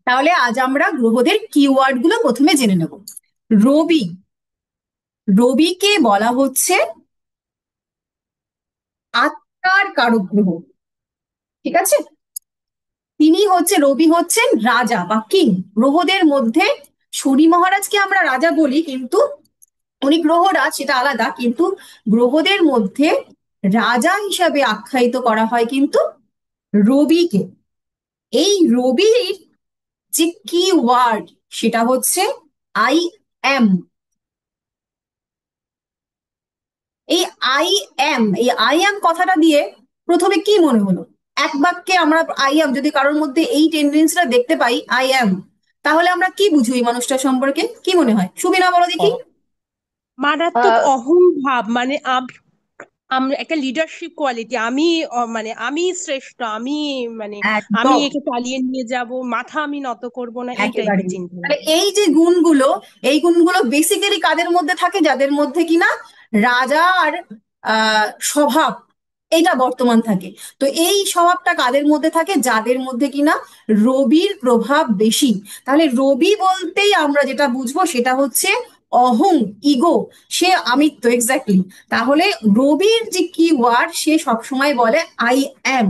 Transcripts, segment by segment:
তাহলে আজ আমরা গ্রহদের কিওয়ার্ড গুলো প্রথমে জেনে নেব। রবি, রবিকে বলা হচ্ছে আত্মার কারক গ্রহ। ঠিক আছে, তিনি হচ্ছে, রবি হচ্ছেন রাজা বা কিং গ্রহদের মধ্যে। শনি মহারাজকে আমরা রাজা বলি, কিন্তু উনি গ্রহরাজ, সেটা আলাদা। কিন্তু গ্রহদের মধ্যে রাজা হিসাবে আখ্যায়িত করা হয় কিন্তু রবিকে। এই রবির যে কি ওয়ার্ড, সেটা হচ্ছে আই এম। এই আই এম কথাটা দিয়ে প্রথমে কি মনে হলো? এক বাক্যে আমরা আই এম, যদি কারোর মধ্যে এই টেন্ডেন্সিটা দেখতে পাই আই এম, তাহলে আমরা কি বুঝি এই মানুষটার সম্পর্কে? কি মনে হয় সুবিনা, বলো দেখি। মারাত্মক অহংভাব, মানে আমি একটা লিডারশিপ কোয়ালিটি। আমি মানে আমি শ্রেষ্ঠ, আমি মানে আমি একদম, একে চালিয়ে নিয়ে যাব, মাথা আমি নত করব না, এই একেবারে। টাইপের চিন্তা তাহলে ভাবনা। এই যে গুণগুলো, এই গুণগুলো বেসিক্যালি কাদের মধ্যে থাকে? যাদের মধ্যে কিনা রাজার স্বভাব এটা বর্তমান থাকে। তো এই স্বভাবটা কাদের মধ্যে থাকে? যাদের মধ্যে কিনা রবির প্রভাব বেশি। তাহলে রবি বলতেই আমরা যেটা বুঝবো সেটা হচ্ছে অহং, ইগো, সে আমিত্ব, এক্স্যাক্টলি। তাহলে রবির যে কি ওয়ার্ড, সে সবসময় বলে আই অ্যাম।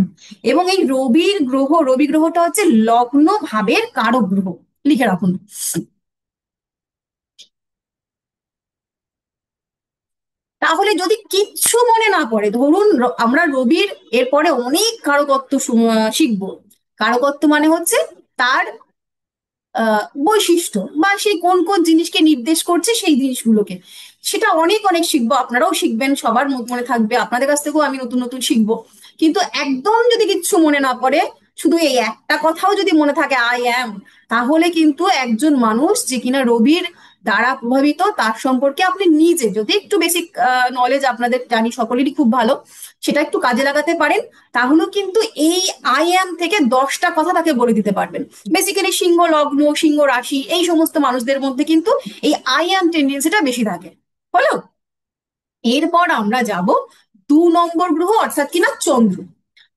এবং এই রবির গ্রহ, রবি গ্রহটা হচ্ছে লগ্ন ভাবের কারক গ্রহ। লিখে রাখুন। তাহলে যদি কিচ্ছু মনে না পড়ে, ধরুন আমরা রবির এরপরে অনেক কারকত্ব শিখবো। কারকত্ব মানে হচ্ছে তার বৈশিষ্ট্য, বা সেই কোন কোন জিনিসকে নির্দেশ করছে সেই জিনিসগুলোকে। সেটা অনেক অনেক শিখবো, আপনারাও শিখবেন, সবার মনে থাকবে, আপনাদের কাছ থেকেও আমি নতুন নতুন শিখবো। কিন্তু একদম যদি কিচ্ছু মনে না পড়ে, শুধু এই একটা কথাও যদি মনে থাকে আই অ্যাম, তাহলে কিন্তু একজন মানুষ যে কিনা রবির দ্বারা প্রভাবিত, তার সম্পর্কে আপনি নিজে যদি একটু বেসিক নলেজ, আপনাদের জানি সকলেরই খুব ভালো, সেটা একটু কাজে লাগাতে পারেন, তাহলেও কিন্তু এই আই অ্যাম থেকে 10টা কথা তাকে বলে দিতে পারবেন। বেসিক্যালি সিংহ লগ্ন, সিংহ রাশি, এই সমস্ত মানুষদের মধ্যে কিন্তু এই আই অ্যাম টেন্ডেন্সিটা বেশি থাকে। হলো? এরপর আমরা যাব 2 নম্বর গ্রহ, অর্থাৎ কিনা চন্দ্র।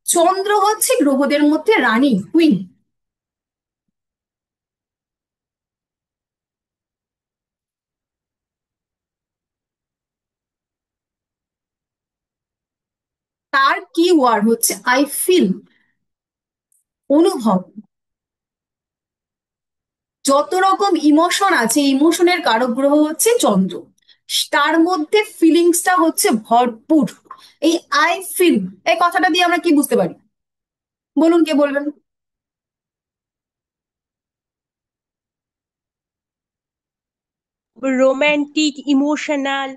চন্দ্র হচ্ছে গ্রহদের মধ্যে রানী, কুইন। তার কি ওয়ার্ড হচ্ছে আই ফিল, অনুভব। যত রকম ইমোশন আছে, ইমোশনের কারক গ্রহ হচ্ছে চন্দ্র। তার মধ্যে ফিলিংসটা হচ্ছে ভরপুর। এই আই ফিল, এই কথাটা দিয়ে আমরা কি বুঝতে পারি? বলুন, কে বলবেন? রোমান্টিক, ইমোশনাল,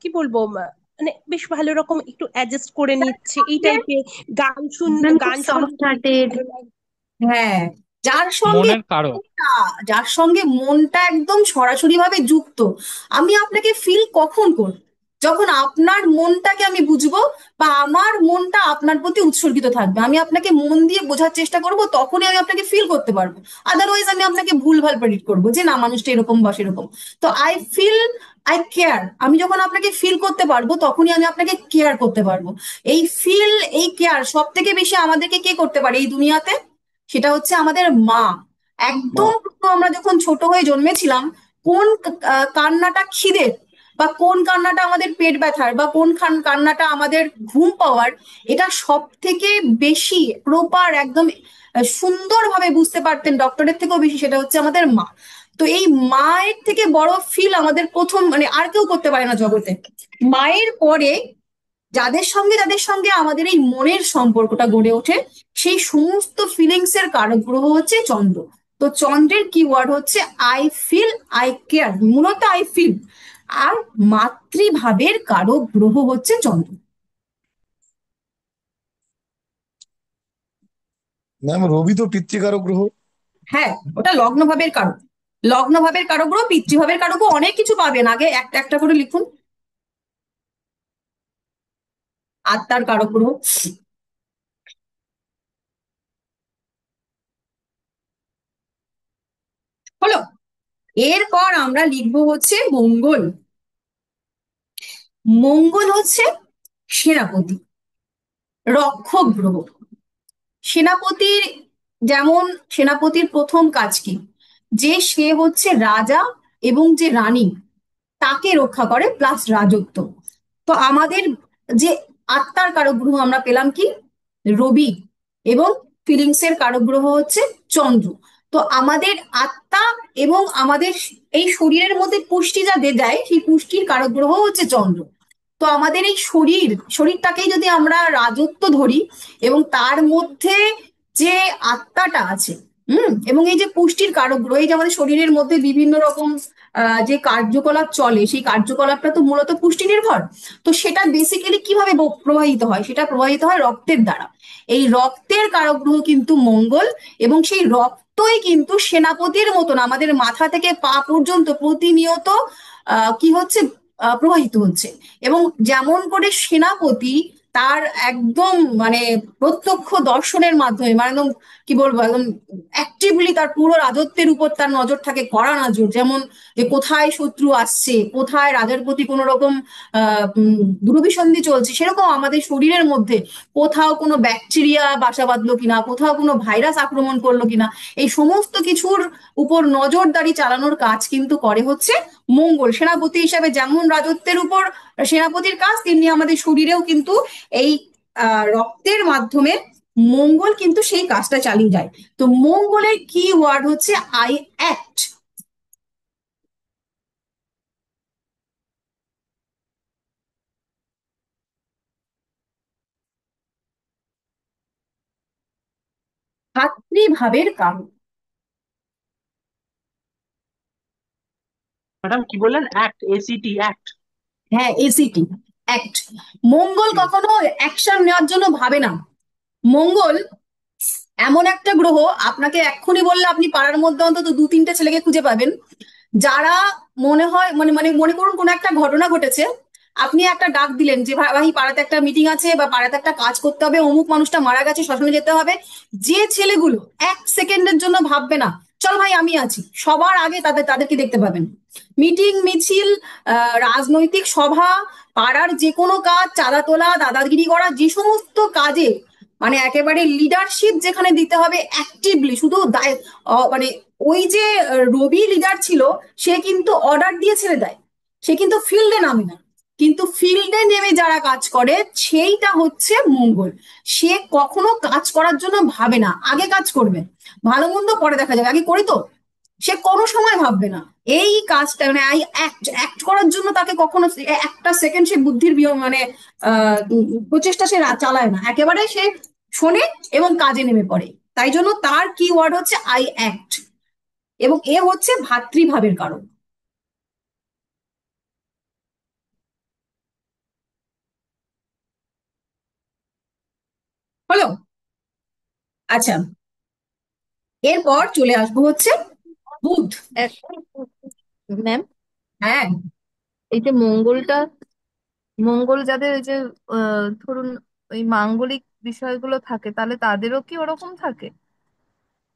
কি বলবো, মানে বেশ ভালো রকম একটু অ্যাডজাস্ট করে নিচ্ছে এই টাইপের। গান শুন, একদম খুব গান শুনতে সফট বেশ হার্টেড। ভালো লাগে। হ্যাঁ, যার সঙ্গে মনের কারক। মনটা, যার সঙ্গে মনটা একদম সরাসরি ভাবে যুক্ত। আমি আপনাকে ফিল কখন করব? যখন আপনার মনটাকে আমি বুঝবো, বা আমার মনটা আপনার প্রতি উৎসর্গিত থাকবে, আমি আপনাকে মন দিয়ে বোঝার চেষ্টা করব, তখনই আমি আপনাকে ফিল করতে পারবো। আদারওয়াইজ আমি আপনাকে ভুলভাল প্রেডিক্ট করবো যে না, মানুষটা এরকম বা সেরকম। তো আই ফিল, আই কেয়ার, আমি যখন আপনাকে ফিল করতে পারবো তখনই আমি আপনাকে কেয়ার করতে পারবো। এই ফিল, এই কেয়ার সব থেকে বেশি আমাদেরকে কে করতে পারে এই দুনিয়াতে? সেটা হচ্ছে আমাদের মা। মা। একদম প্রথম আমরা যখন ছোট হয়ে জন্মেছিলাম, কোন কান্নাটা খিদের, বা কোন কান্নাটা আমাদের পেট ব্যথার, বা কোন কান্নাটা আমাদের ঘুম পাওয়ার, এটা সব থেকে বেশি প্রপার একদম সুন্দরভাবে বুঝতে পারতেন ডক্টরের থেকেও বেশি, সেটা হচ্ছে আমাদের মা। তো এই মায়ের থেকে বড় ফিল আমাদের প্রথম, মানে আর কেউ করতে পারে না জগতে। মায়ের পরে যাদের সঙ্গে আমাদের এই মনের সম্পর্কটা গড়ে ওঠে, সেই সমস্ত ফিলিংস এর কারক গ্রহ হচ্ছে চন্দ্র। তো চন্দ্রের কিওয়ার্ড হচ্ছে আই ফিল, আই কেয়ার, মূলত আই ফিল। আর মাতৃভাবের কারক গ্রহ হচ্ছে চন্দ্র। ম্যাম, রবি তো পিতৃকারক গ্রহ। হ্যাঁ, ওটা লগ্ন ভাবের কারক। লগ্ন ভাবের কারক গ্রহ, পিতৃভাবের কারক, অনেক কিছু পাবেন, আগে একটা একটা করে লিখুন। আত্মার কারক গ্রহ। হলো? এরপর আমরা লিখবো হচ্ছে মঙ্গল। মঙ্গল হচ্ছে সেনাপতি, রক্ষক গ্রহ। সেনাপতির যেমন সেনাপতির প্রথম কাজ কি, যে সে হচ্ছে রাজা এবং যে রানী তাকে রক্ষা করে, প্লাস রাজত্ব। তো আমাদের যে আত্মার কারক গ্রহ আমরা পেলাম কি, রবি, এবং ফিলিংস এর কারক গ্রহ হচ্ছে চন্দ্র। তো আমাদের আত্মা এবং আমাদের এই শরীরের মধ্যে পুষ্টি যা দেয় সেই পুষ্টির কারক গ্রহ হচ্ছে চন্দ্র। তো আমাদের এই শরীরটাকেই যদি আমরা রাজত্ব ধরি, এবং তার মধ্যে যে আত্মাটা আছে, এবং এই যে পুষ্টির কারক গ্রহ, এই যে আমাদের শরীরের মধ্যে বিভিন্ন রকম যে কার্যকলাপ চলে, সেই কার্যকলাপটা তো মূলত পুষ্টি নির্ভর। তো সেটা বেসিক্যালি কিভাবে প্রবাহিত হয়, সেটা প্রবাহিত হয় রক্তের দ্বারা। এই রক্তের কারক গ্রহ কিন্তু মঙ্গল, এবং সেই রক্তই কিন্তু সেনাপতির মতন আমাদের মাথা থেকে পা পর্যন্ত প্রতিনিয়ত কি হচ্ছে, প্রবাহিত হচ্ছে। এবং যেমন করে সেনাপতি তার একদম মানে প্রত্যক্ষ দর্শনের মাধ্যমে, মানে একদম কি বলবো, একদম অ্যাক্টিভলি তার পুরো রাজত্বের উপর তার নজর থাকে, কড়া নজর, যেমন যে কোথায় শত্রু আসছে, কোথায় রাজার প্রতি কোনো রকম দুরভিসন্ধি চলছে, সেরকম আমাদের শরীরের মধ্যে কোথাও কোনো ব্যাকটেরিয়া বাসা বাঁধলো কিনা, কোথাও কোনো ভাইরাস আক্রমণ করলো কিনা, এই সমস্ত কিছুর উপর নজরদারি চালানোর কাজ কিন্তু করে হচ্ছে মঙ্গল। সেনাপতি হিসাবে যেমন রাজত্বের উপর সেনাপতির কাজ, তেমনি আমাদের শরীরেও কিন্তু এই রক্তের মাধ্যমে মঙ্গল কিন্তু সেই কাজটা চালিয়ে যায়। তো মঙ্গলের কি ওয়ার্ড হচ্ছে আই অ্যাক্ট। ভাতৃভাবের কারণ। ম্যাডাম কি বললেন? Act, ACT, act. হ্যাঁ, এসিটি, অ্যাক্ট। মঙ্গল কখনো অ্যাকশন নেওয়ার জন্য ভাবে না। মঙ্গল এমন একটা গ্রহ, আপনাকে এক্ষুনি বললে আপনি পাড়ার মধ্যে অন্তত 2-3টে ছেলেকে খুঁজে পাবেন, যারা মনে হয় মানে মানে মনে করুন কোনো একটা ঘটনা ঘটেছে, আপনি একটা ডাক দিলেন যে ভাই ভাই, পাড়াতে একটা মিটিং আছে বা পাড়াতে একটা কাজ করতে হবে, অমুক মানুষটা মারা গেছে, শ্মশানে যেতে হবে। যে ছেলেগুলো 1 সেকেন্ডের জন্য ভাববে না চল ভাই আমি আছি, সবার আগে তাদেরকে দেখতে পাবেন। মিটিং মিছিল, রাজনৈতিক সভা, পাড়ার যে কোনো কাজ, চাঁদা তোলা, দাদাগিরি করা, যে সমস্ত কাজে মানে একেবারে লিডারশিপ যেখানে দিতে হবে অ্যাক্টিভলি, শুধু মানে ওই যে রবি লিডার ছিল, সে কিন্তু অর্ডার দিয়ে ছেড়ে দেয়, সে কিন্তু ফিল্ডে নামে না। কিন্তু ফিল্ডে নেমে যারা কাজ করে সেইটা হচ্ছে মঙ্গল। সে কখনো কাজ করার জন্য ভাবে না, আগে কাজ করবে, ভালো মন্দ পরে দেখা যাবে, আগে করি তো। সে কোনো সময় ভাববে না এই কাজটা, মানে আই অ্যাক্ট অ্যাক্ট করার জন্য তাকে কখনো 1টা সেকেন্ড সে বুদ্ধির মানে প্রচেষ্টা সে চালায় না, একেবারে সে শোনে এবং কাজে নেমে পড়ে। তাই জন্য তার কি ওয়ার্ড হচ্ছে আই অ্যাক্ট, এবং এ হচ্ছে ভাতৃভাবের কারণ। হলো? আচ্ছা, এরপর চলে আসবো হচ্ছে বুধ। ম্যাম, হ্যাঁ, এই যে মঙ্গলটা, মঙ্গল যাদের ওই যে ধরুন ওই মাঙ্গলিক বিষয়গুলো থাকে, তাহলে তাদেরও কি ওরকম থাকে?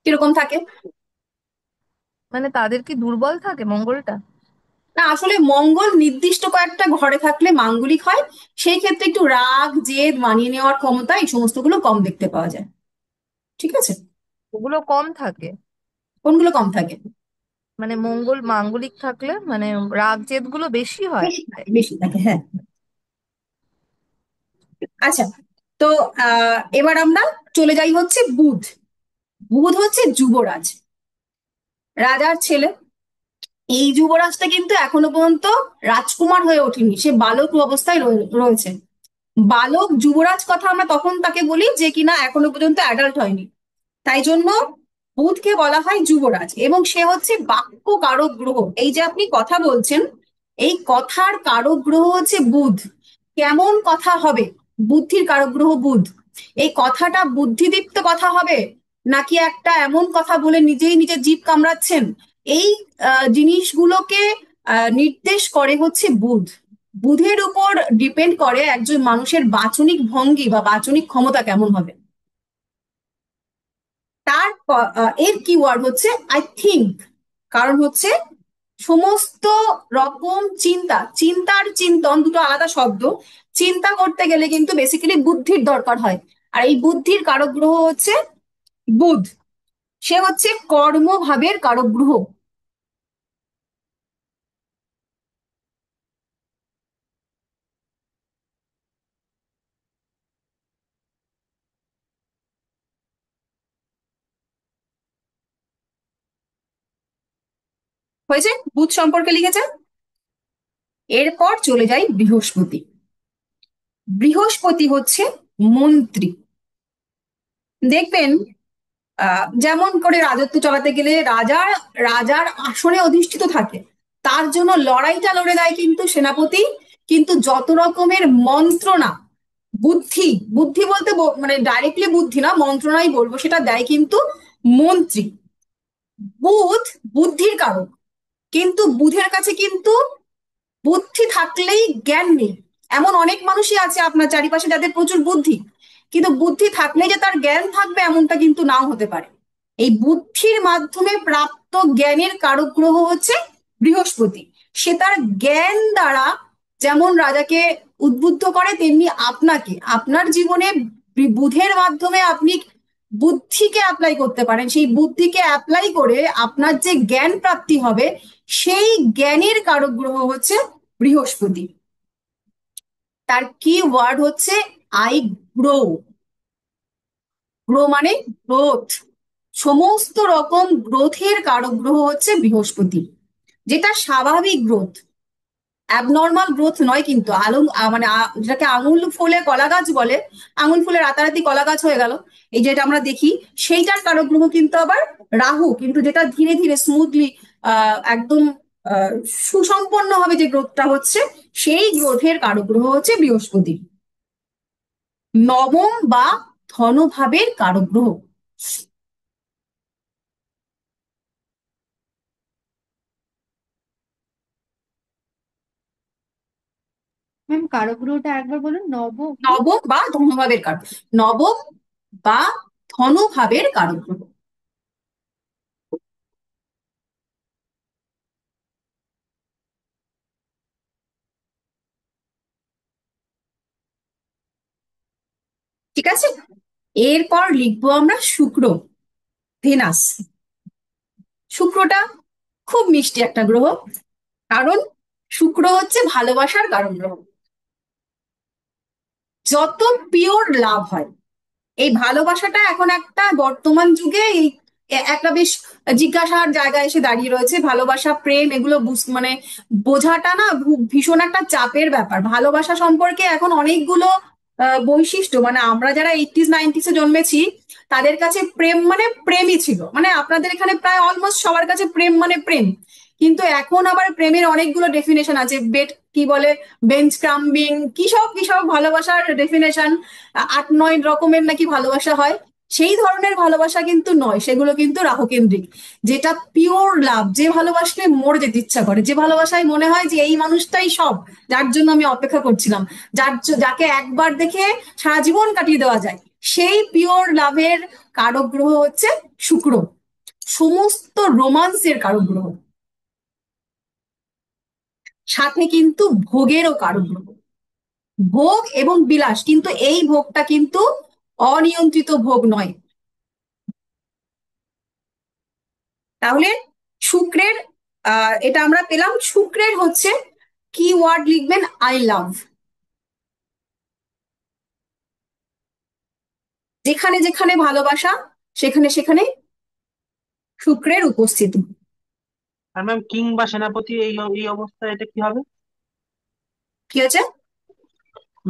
কিরকম থাকে? মানে তাদের কি দুর্বল থাকে মঙ্গলটা? না, আসলে মঙ্গল নির্দিষ্ট কয়েকটা ঘরে থাকলে মাঙ্গলিক হয়। সেই ক্ষেত্রে একটু রাগ জেদ মানিয়ে নেওয়ার ক্ষমতা এই সমস্তগুলো কম দেখতে পাওয়া যায়। ঠিক আছে? ওগুলো কম থাকে? কোনগুলো কম থাকে? মানে মঙ্গল মাঙ্গলিক থাকলে মানে রাগ জেদ গুলো বেশি হয়? বেশি থাকে, বেশি থাকে, হ্যাঁ। আচ্ছা, তো এবার আমরা চলে যাই হচ্ছে বুধ। বুধ হচ্ছে যুবরাজ, রাজার ছেলে। এই যুবরাজটা কিন্তু এখনো পর্যন্ত রাজকুমার হয়ে ওঠেনি, সে বালক অবস্থায় রয়েছে। বালক যুবরাজ কথা আমরা তখন তাকে বলি যে কিনা এখনো পর্যন্ত অ্যাডাল্ট হয়নি। তাই জন্য বুধকে বলা হয় যুবরাজ, এবং সে হচ্ছে বাক্য কারক গ্রহ। এই যে আপনি কথা বলছেন, এই কথার কারক গ্রহ হচ্ছে বুধ। কেমন কথা হবে, বুদ্ধির কারক গ্রহ বুধ। এই কথাটা বুদ্ধিদীপ্ত কথা হবে, নাকি একটা এমন কথা বলে নিজেই নিজের জিভ কামড়াচ্ছেন, এই জিনিসগুলোকে নির্দেশ করে হচ্ছে বুধ। বুধের উপর ডিপেন্ড করে একজন মানুষের বাচনিক ভঙ্গি বা বাচনিক ক্ষমতা কেমন হবে। তার এর কিওয়ার্ড হচ্ছে আই থিঙ্ক। কারণ হচ্ছে সমস্ত রকম চিন্তার চিন্তন দুটো আলাদা শব্দ। চিন্তা করতে গেলে কিন্তু বেসিক্যালি বুদ্ধির দরকার হয়, আর এই বুদ্ধির কারক গ্রহ হচ্ছে বুধ। সে হচ্ছে কর্মভাবের কারক গ্রহ। হয়েছে? বুধ সম্পর্কে লিখেছেন। এরপর চলে যাই বৃহস্পতি। বৃহস্পতি হচ্ছে মন্ত্রী। দেখবেন যেমন করে রাজত্ব চালাতে গেলে রাজার রাজার আসনে অধিষ্ঠিত থাকে, তার জন্য লড়াইটা লড়ে দেয় কিন্তু সেনাপতি। কিন্তু যত রকমের মন্ত্রণা, বুদ্ধি, বুদ্ধি বলতে মানে ডাইরেক্টলি বুদ্ধি না, মন্ত্রণাই বলবো, সেটা দেয় কিন্তু মন্ত্রী। বুধ বুদ্ধির কারক, কিন্তু বুধের কাছে কিন্তু বুদ্ধি থাকলেই জ্ঞান নেই। এমন অনেক মানুষই আছে আপনার চারিপাশে যাদের প্রচুর বুদ্ধি, কিন্তু বুদ্ধি থাকলেই যে তার জ্ঞান থাকবে এমনটা কিন্তু নাও হতে পারে। এই বুদ্ধির মাধ্যমে প্রাপ্ত জ্ঞানের কারক গ্রহ হচ্ছে বৃহস্পতি। সে তার জ্ঞান দ্বারা যেমন রাজাকে উদ্বুদ্ধ করে, তেমনি আপনাকে আপনার জীবনে বুধের মাধ্যমে আপনি বুদ্ধিকে অ্যাপ্লাই করতে পারেন। সেই বুদ্ধিকে অ্যাপ্লাই করে আপনার যে জ্ঞান প্রাপ্তি হবে, সেই জ্ঞানের কারক গ্রহ হচ্ছে বৃহস্পতি। তার কি ওয়ার্ড হচ্ছে আই গ্রো। গ্রো মানে গ্রোথ। সমস্ত রকম গ্রোথের কারক গ্রহ হচ্ছে বৃহস্পতি, যেটা স্বাভাবিক গ্রোথ, অ্যাবনর্মাল গ্রোথ নয় কিন্তু। মানে যেটাকে আঙুল ফুলে কলা গাছ বলে, আঙুল ফুলে রাতারাতি কলা গাছ হয়ে গেল, এই যেটা আমরা দেখি, সেইটার কারক গ্রহ কিন্তু আবার রাহু। কিন্তু যেটা ধীরে ধীরে স্মুথলি একদম সুসম্পন্ন ভাবে যে গ্রোথটা হচ্ছে, সেই গ্রোথের কারক গ্রহ হচ্ছে বৃহস্পতি। নবম বা ধনভাবের কারক গ্রহ। ম্যাম কারক গ্রহটা একবার বলুন, নব কি? নবম বা ধনভাবের কারক, নবম বা ধনভাবের কারক গ্রহ। ঠিক আছে, এরপর লিখবো আমরা শুক্র, ভেনাস। শুক্রটা খুব মিষ্টি একটা গ্রহ, কারণ শুক্র হচ্ছে ভালোবাসার কারণ গ্রহ। যত পিওর লাভ হয়, এই ভালোবাসাটা এখন একটা বর্তমান যুগে এই একটা বেশ জিজ্ঞাসার জায়গায় এসে দাঁড়িয়ে রয়েছে। ভালোবাসা, প্রেম, এগুলো মানে বোঝাটা না ভীষণ একটা চাপের ব্যাপার। ভালোবাসা সম্পর্কে এখন অনেকগুলো বৈশিষ্ট্য, মানে আমরা যারা এইটিস নাইনটিসে জন্মেছি, তাদের কাছে প্রেম মানে প্রেমই ছিল। মানে আপনাদের এখানে প্রায় অলমোস্ট সবার কাছে প্রেম মানে প্রেম। কিন্তু এখন আবার প্রেমের অনেকগুলো ডেফিনেশন আছে, বেড কি বলে, বেঞ্চ ক্রাম্বিং, কিসব কিসব ভালোবাসার ডেফিনেশন, 8-9 রকমের নাকি ভালোবাসা হয়। সেই ধরনের ভালোবাসা কিন্তু নয়, সেগুলো কিন্তু রাহুকেন্দ্রিক। যেটা পিওর লাভ, যে ভালোবাসলে মরে যেতে ইচ্ছা করে, যে ভালোবাসায় মনে হয় যে এই মানুষটাই সব, যার জন্য আমি অপেক্ষা করছিলাম, যাকে একবার দেখে সারা জীবন কাটিয়ে দেওয়া যায়, সেই পিওর লাভের কারক গ্রহ হচ্ছে শুক্র। সমস্ত রোমান্সের কারক গ্রহ, সাথে কিন্তু ভোগেরও কারক গ্রহ। ভোগ এবং বিলাস, কিন্তু এই ভোগটা কিন্তু অনিয়ন্ত্রিত ভোগ নয়। তাহলে শুক্রের এটা আমরা পেলাম। শুক্রের হচ্ছে কি ওয়ার্ড লিখবেন, আই লাভ। যেখানে যেখানে ভালোবাসা, সেখানে সেখানে শুক্রের উপস্থিতি। আর ম্যাম কিং বা সেনাপতি এই এই অবস্থায় এটা কি হবে? কি হচ্ছে?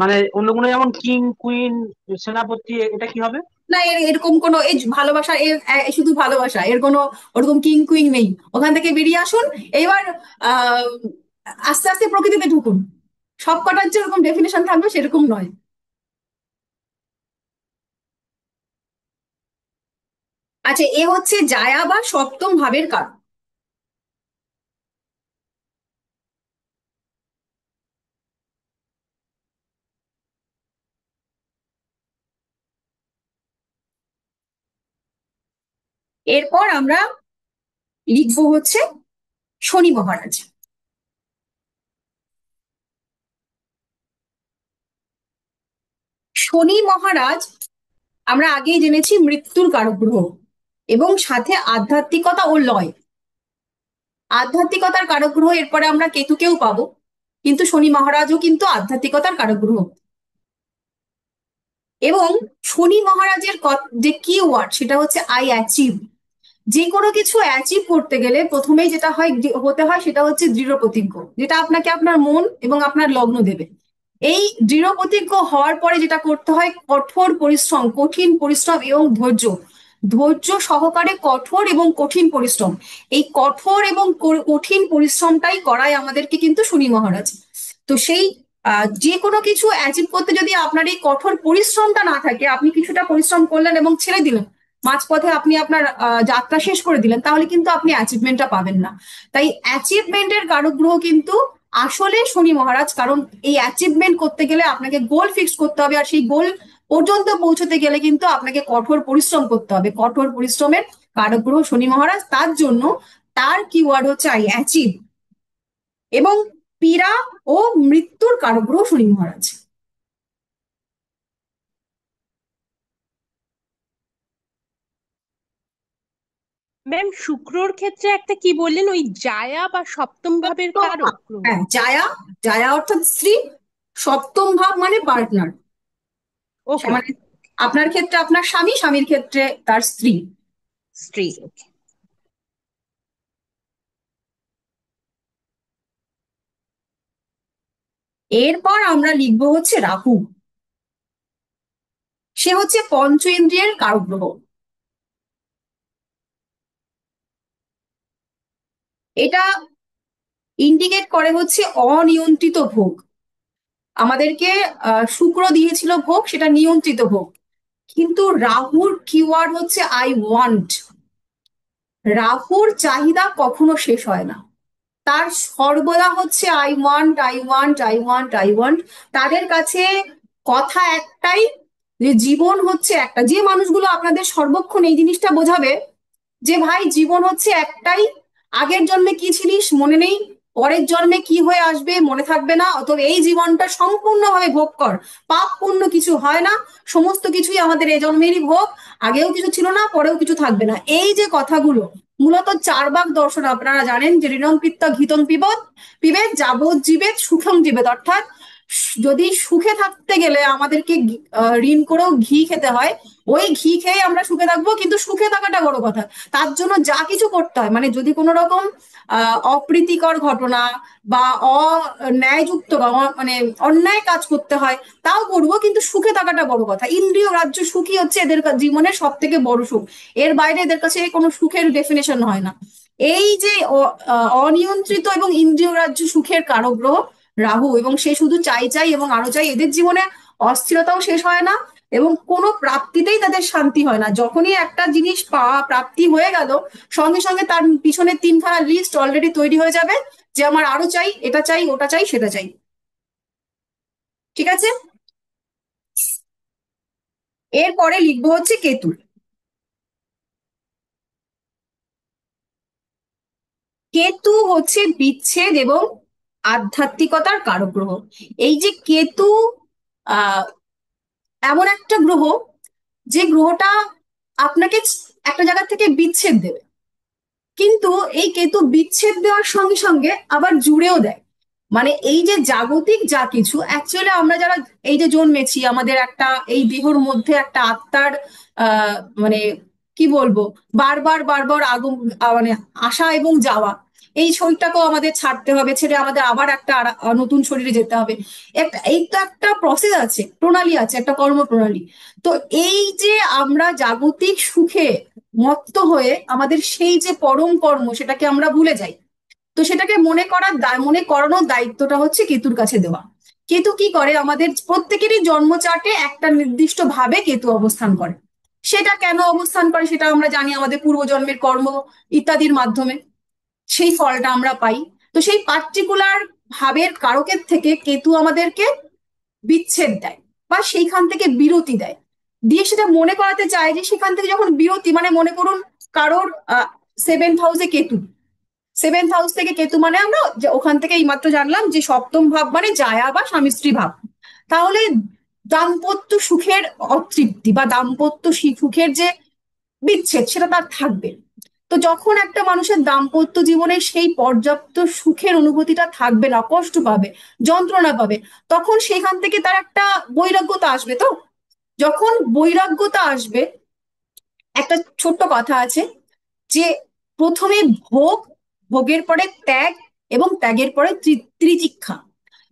মানে অন্য কোনো যেমন কিং, কুইন, সেনাপতি, এটা কি হবে? না, এরকম কোনো এই ভালোবাসা, শুধু ভালোবাসা, এর কোনো ওরকম কিং কুইং নেই। ওখান থেকে বেরিয়ে আসুন এবার। আহ আস্তে আস্তে প্রকৃতিতে ঢুকুন। সব কটার যে ওরকম ডেফিনেশন থাকবে সেরকম নয়। আচ্ছা, এ হচ্ছে জায়া বা সপ্তম ভাবের কারণ। এরপর আমরা লিখবো হচ্ছে শনি মহারাজ। শনি মহারাজ আমরা আগেই জেনেছি মৃত্যুর কারক গ্রহ। এবং সাথে আধ্যাত্মিকতা ও লয়। আধ্যাত্মিকতার কারক গ্রহ এরপরে আমরা কেতুকেও পাবো, কিন্তু শনি মহারাজও কিন্তু আধ্যাত্মিকতার কারক গ্রহ। এবং শনি মহারাজের যে কি ওয়ার্ড সেটা হচ্ছে আই অ্যাচিভ। যে কোনো কিছু অ্যাচিভ করতে গেলে প্রথমেই যেটা হতে হয় সেটা হচ্ছে দৃঢ় প্রতিজ্ঞ, যেটা আপনাকে আপনার মন এবং আপনার লগ্ন দেবে। এই দৃঢ় প্রতিজ্ঞ হওয়ার পরে যেটা করতে হয় কঠোর পরিশ্রম, কঠিন পরিশ্রম এবং ধৈর্য। ধৈর্য সহকারে কঠোর এবং কঠিন পরিশ্রম, এই কঠোর এবং কঠিন পরিশ্রমটাই করায় আমাদেরকে কিন্তু শনি মহারাজ। তো সেই যে কোনো কিছু অ্যাচিভ করতে যদি আপনার এই কঠোর পরিশ্রমটা না থাকে, আপনি কিছুটা পরিশ্রম করলেন এবং ছেড়ে দিলেন, মাঝপথে আপনি আপনার যাত্রা শেষ করে দিলেন, তাহলে কিন্তু আপনি অ্যাচিভমেন্টটা পাবেন না। তাই অ্যাচিভমেন্টের কারক গ্রহ কিন্তু আসলে শনি মহারাজ, কারণ এই অ্যাচিভমেন্ট করতে গেলে আপনাকে গোল ফিক্স করতে হবে, আর সেই গোল পর্যন্ত পৌঁছতে গেলে কিন্তু আপনাকে কঠোর পরিশ্রম করতে হবে। কঠোর পরিশ্রমের কারক গ্রহ শনি মহারাজ, তার জন্য তার কিওয়ার্ড হচ্ছে আই অ্যাচিভ। এবং পীড়া ও মৃত্যুর কারক গ্রহ শনি মহারাজ। ম্যাম শুক্রর ক্ষেত্রে একটা কি বললেন, ওই জায়া বা সপ্তম ভাবের কারক গ্রহ? হ্যাঁ, জায়া, জায়া অর্থাৎ স্ত্রী, সপ্তম ভাব মানে পার্টনার। ওকে, মানে আপনার ক্ষেত্রে আপনার স্বামী, স্বামীর ক্ষেত্রে তার স্ত্রী। স্ত্রী। এরপর আমরা লিখবো হচ্ছে রাহু। সে হচ্ছে পঞ্চ ইন্দ্রিয়ের কারক গ্রহ। এটা ইন্ডিকেট করে হচ্ছে অনিয়ন্ত্রিত ভোগ। আমাদেরকে শুক্র দিয়েছিল ভোগ, সেটা নিয়ন্ত্রিত ভোগ। কিন্তু রাহুর কিওয়ার্ড হচ্ছে আই ওয়ান্ট। রাহুর চাহিদা কখনো শেষ হয় না, তার সর্বদা হচ্ছে I want, I want, I want, I want. তাদের কাছে কথা একটাই, যে জীবন হচ্ছে একটা। যে মানুষগুলো আপনাদের সর্বক্ষণ এই জিনিসটা বোঝাবে যে ভাই জীবন হচ্ছে একটাই, আগের জন্মে কি ছিলিস মনে নেই, পরের জন্মে কি হয়ে আসবে মনে থাকবে না, অতএব এই জীবনটা সম্পূর্ণভাবে ভোগ কর, পাপ পুণ্য কিছু হয় না, সমস্ত কিছুই আমাদের এ জন্মেরই ভোগ, আগেও কিছু ছিল না, পরেও কিছু থাকবে না, এই যে কথাগুলো মূলত চারবাক দর্শন। আপনারা জানেন যে ঋণং পিত্ত ঘিতং পিবত পিবেত যাবৎ জীবেত সুখং জীবেত, অর্থাৎ যদি সুখে থাকতে গেলে আমাদেরকে ঋণ করেও ঘি খেতে হয়, ওই ঘি খেয়ে আমরা সুখে থাকবো, কিন্তু সুখে থাকাটা বড় কথা। তার জন্য যা কিছু করতে হয়, মানে যদি কোনো রকম অপ্রীতিকর ঘটনা বা অন্যায়যুক্ত মানে অন্যায় কাজ করতে হয় তাও করবো, কিন্তু সুখে থাকাটা বড় কথা। ইন্দ্রিয় রাজ্য সুখই হচ্ছে এদের জীবনের সব থেকে বড় সুখ, এর বাইরে এদের কাছে কোনো সুখের ডেফিনেশন হয় না। এই যে অনিয়ন্ত্রিত এবং ইন্দ্রিয় রাজ্য সুখের কারক গ্রহ রাহু, এবং সে শুধু চাই চাই এবং আরো চাই। এদের জীবনে অস্থিরতাও শেষ হয় না এবং কোনো প্রাপ্তিতেই তাদের শান্তি হয় না। যখনই একটা জিনিস পাওয়া প্রাপ্তি হয়ে গেল, সঙ্গে সঙ্গে তার পিছনে তিনখানা লিস্ট অলরেডি তৈরি হয়ে যাবে, যে আমার আরো চাই, এটা চাই, ওটা চাই, সেটা চাই। ঠিক আছে, এরপরে লিখবো হচ্ছে কেতু। কেতু হচ্ছে বিচ্ছেদ এবং আধ্যাত্মিকতার কারক গ্রহ। এই যে কেতু আহ এমন একটা গ্রহ, যে গ্রহটা আপনাকে একটা জায়গা থেকে বিচ্ছেদ দেবে, কিন্তু এই কেতু বিচ্ছেদ দেওয়ার সঙ্গে সঙ্গে আবার জুড়েও দেয়। মানে এই যে জাগতিক যা কিছু, অ্যাকচুয়ালি আমরা যারা এই যে জন্মেছি, আমাদের একটা এই দেহর মধ্যে একটা আত্মার আহ মানে কি বলবো, বারবার বারবার আগম মানে আসা এবং যাওয়া, এই শরীরটাকেও আমাদের ছাড়তে হবে, ছেড়ে আমাদের আবার একটা নতুন শরীরে যেতে হবে। একটা এই তো একটা প্রসেস আছে, প্রণালী আছে, একটা কর্মপ্রণালী। তো এই যে আমরা জাগতিক সুখে মত্ত হয়ে আমাদের সেই যে পরম কর্ম সেটাকে আমরা ভুলে যাই। তো সেটাকে মনে করানোর দায়িত্বটা হচ্ছে কেতুর কাছে দেওয়া। কেতু কি করে, আমাদের প্রত্যেকেরই জন্ম চার্টে একটা নির্দিষ্ট ভাবে কেতু অবস্থান করে। সেটা কেন অবস্থান করে সেটা আমরা জানি, আমাদের পূর্বজন্মের কর্ম ইত্যাদির মাধ্যমে সেই ফলটা আমরা পাই। তো সেই পার্টিকুলার ভাবের কারকের থেকে কেতু আমাদেরকে বিচ্ছেদ দেয় বা সেইখান থেকে বিরতি দেয়, দিয়ে সেটা মনে করাতে চায় যে সেখান থেকে যখন বিরতি, মানে মনে করুন কারোর 7th হাউসে কেতু, 7th হাউস থেকে কেতু, মানে আমরা যে ওখান থেকে এইমাত্র জানলাম যে সপ্তম ভাব মানে জায়া বা স্বামী স্ত্রী ভাব। তাহলে দাম্পত্য সুখের অতৃপ্তি বা দাম্পত্য সুখের যে বিচ্ছেদ সেটা তার থাকবে। তো যখন একটা মানুষের দাম্পত্য জীবনে সেই পর্যাপ্ত সুখের অনুভূতিটা থাকবে না, কষ্ট পাবে, যন্ত্রণা পাবে, তখন সেখান থেকে তার একটা বৈরাগ্যতা আসবে। তো যখন বৈরাগ্যতা আসবে, একটা ছোট্ট কথা আছে যে প্রথমে ভোগ, ভোগের পরে ত্যাগ, এবং ত্যাগের পরে ত্রিতিক্ষা।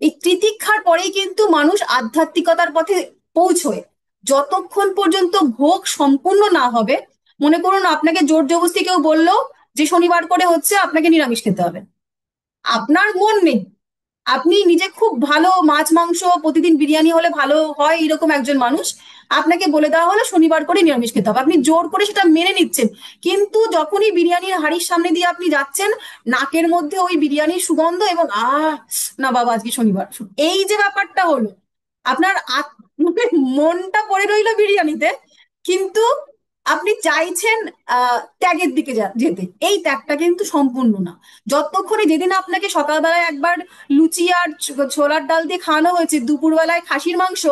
এই ত্রিতিক্ষার পরেই কিন্তু মানুষ আধ্যাত্মিকতার পথে পৌঁছয়। যতক্ষণ পর্যন্ত ভোগ সম্পূর্ণ না হবে, মনে করুন আপনাকে জোর জবরদস্তি কেউ বললো যে শনিবার করে হচ্ছে আপনাকে নিরামিষ খেতে হবে, আপনার মন নেই, আপনি নিজে খুব ভালো মাছ মাংস প্রতিদিন বিরিয়ানি হলে ভালো হয় এরকম একজন মানুষ, আপনাকে বলে দেওয়া হলো শনিবার করে নিরামিষ খেতে হবে, আপনি জোর করে সেটা মেনে নিচ্ছেন। কিন্তু যখনই বিরিয়ানির হাঁড়ির সামনে দিয়ে আপনি যাচ্ছেন, নাকের মধ্যে ওই বিরিয়ানির সুগন্ধ, এবং না বাবা আজকে শনিবার, এই যে ব্যাপারটা হলো, আপনার মানে মনটা পড়ে রইলো বিরিয়ানিতে, কিন্তু আপনি চাইছেন ত্যাগের দিকে যেতে, এই ত্যাগটা কিন্তু সম্পূর্ণ না। যতক্ষণে, যেদিন আপনাকে সকালবেলায় একবার লুচি আর ছোলার ডাল দিয়ে খাওয়ানো হয়েছে, দুপুরবেলায় খাসির মাংস,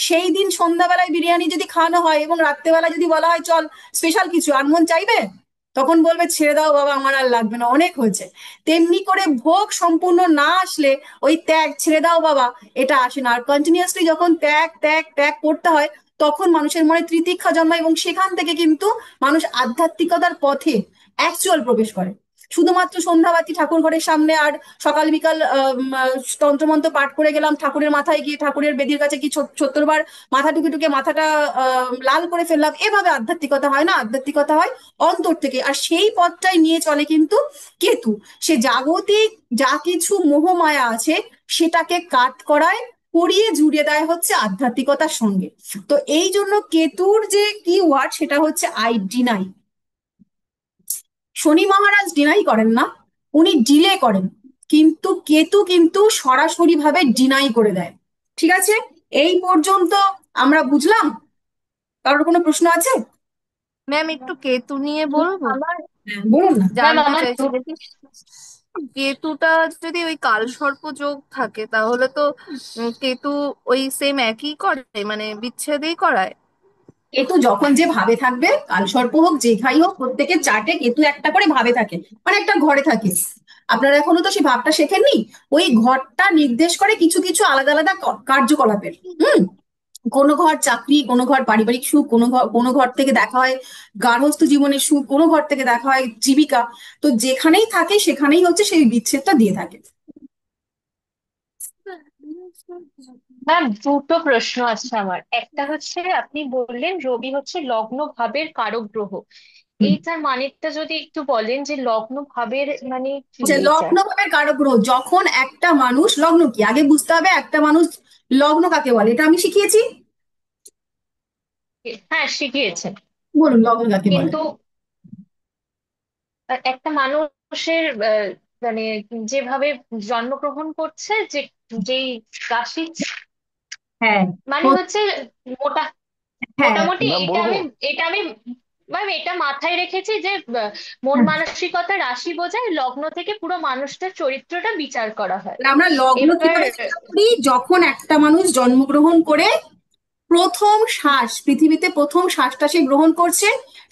সেই দিন সন্ধ্যাবেলায় বিরিয়ানি যদি খাওয়ানো হয় এবং রাত্রেবেলা যদি বলা হয় চল স্পেশাল কিছু, আর মন চাইবে? তখন বলবে ছেড়ে দাও বাবা, আমার আর লাগবে না, অনেক হয়েছে। তেমনি করে ভোগ সম্পূর্ণ না আসলে ওই ত্যাগ, ছেড়ে দাও বাবা, এটা আসে না। আর কন্টিনিউয়াসলি যখন ত্যাগ ত্যাগ ত্যাগ করতে হয়, তখন মানুষের মনে ত্রিতিক্ষা জন্মায়, এবং সেখান থেকে কিন্তু মানুষ আধ্যাত্মিকতার পথে অ্যাকচুয়াল প্রবেশ করে। শুধুমাত্র সন্ধ্যাবাতি ঠাকুর ঘরের সামনে আর সকাল বিকাল তন্ত্রমন্ত্র পাঠ করে গেলাম, ঠাকুরের মাথায় গিয়ে ঠাকুরের বেদির কাছে কি ৭০ বার মাথা টুকে টুকে মাথাটা লাল করে ফেললাম, এভাবে আধ্যাত্মিকতা হয় না। আধ্যাত্মিকতা হয় অন্তর থেকে, আর সেই পথটাই নিয়ে চলে কিন্তু কেতু। সে জাগতিক যা কিছু মোহমায়া আছে সেটাকে কাট করায়, করিয়ে জুড়ে দেয় হচ্ছে আধ্যাত্মিকতার সঙ্গে। তো এই জন্য কেতুর যে কি ওয়ার্ড, সেটা হচ্ছে I deny. Shani Maharaj deny করেন না, উনি ডিলে করেন, কিন্তু কেতু কিন্তু সরাসরি ভাবে ডিনাই করে দেয়। ঠিক আছে, এই পর্যন্ত আমরা বুঝলাম? কারোর কোনো প্রশ্ন আছে? ম্যাম একটু কেতু নিয়ে বলবো। আমার বলুন না। ম্যাম জানতে আমার চাইছি যে কেতুটা যদি ওই কালসর্প যোগ থাকে তাহলে তো কেতু ওই সেম একই করে, মানে বিচ্ছেদই করায়। কেতু যখন যে ভাবে থাকবে, কালসর্প হোক যেখাই হোক, প্রত্যেকের চার্টে কেতু একটা করে ভাবে থাকে, মানে একটা ঘরে থাকে। আপনারা এখনো তো সেই ভাবটা শেখেননি। ওই ঘরটা নির্দেশ করে কিছু কিছু আলাদা আলাদা কার্যকলাপের। হুম, কোনো ঘর চাকরি, কোনো ঘর পারিবারিক সুখ, কোনো ঘর থেকে দেখা হয় গার্হস্থ্য জীবনের সুখ, কোনো ঘর থেকে দেখা হয় জীবিকা। তো যেখানেই থাকে সেখানেই হচ্ছে সেই বিচ্ছেদটা দিয়ে থাকে। ম্যাম দুটো প্রশ্ন আছে আমার। একটা হচ্ছে আপনি বললেন রবি হচ্ছে লগ্ন ভাবের কারক গ্রহ, হুম। এইটার মানেটা যদি একটু বলেন যে লগ্ন ভাবের মানে কি যে এইটা। লগ্ন ভাবের কারক গ্রহ, যখন একটা মানুষ, লগ্ন কি আগে বুঝতে হবে, একটা মানুষ লগ্ন কাকে বলে, এটা আমি শিখিয়েছি। হ্যাঁ শিখিয়েছেন। বলুন লগ্ন কাকে বলে। কিন্তু একটা মানুষের মানে যেভাবে জন্মগ্রহণ করছে, যে যেই রাশি, হ্যাঁ। মানে হচ্ছে মোটা হ্যাঁ। মোটামুটি ম্যাম এটা বলবো? আমি এটা আমি ম্যাম এটা মাথায় রেখেছি যে মন হ্যাঁ। মানসিকতা রাশি বোঝায়, লগ্ন থেকে পুরো মানুষটার চরিত্রটা বিচার করা হয়। তাহলে আমরা লগ্ন এবার কিভাবে চিন্তা করি, যখন একটা মানুষ জন্মগ্রহণ করে প্রথম শ্বাস, পৃথিবীতে প্রথম শ্বাসটা সে গ্রহণ করছে,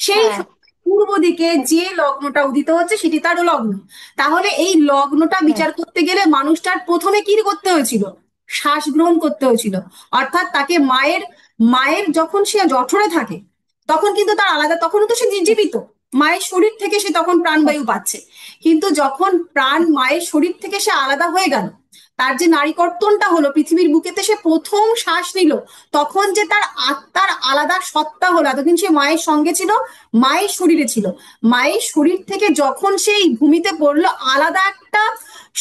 সেই হ্যাঁ সময় পূর্ব দিকে যে লগ্নটা উদিত হচ্ছে সেটি তার লগ্ন। তাহলে এই লগ্নটা হ্যাঁ বিচার করতে গেলে মানুষটার প্রথমে কি করতে হয়েছিল? শ্বাস গ্রহণ করতে হয়েছিল। অর্থাৎ তাকে মায়ের, মায়ের যখন সে জঠরে থাকে, তখন কিন্তু তার আলাদা, তখন তো সে জীবিত, মায়ের শরীর থেকে সে তখন প্রাণবায়ু পাচ্ছে। কিন্তু যখন প্রাণ মায়ের শরীর থেকে সে আলাদা হয়ে গেল, তার যে নারী কর্তনটা হলো, পৃথিবীর বুকেতে সে প্রথম শ্বাস নিল, তখন যে তার আত্মার আলাদা সত্তা হলো, এতদিন সে মায়ের সঙ্গে ছিল, মায়ের শরীরে ছিল, মায়ের শরীর থেকে যখন সেই ভূমিতে পড়লো, আলাদা একটা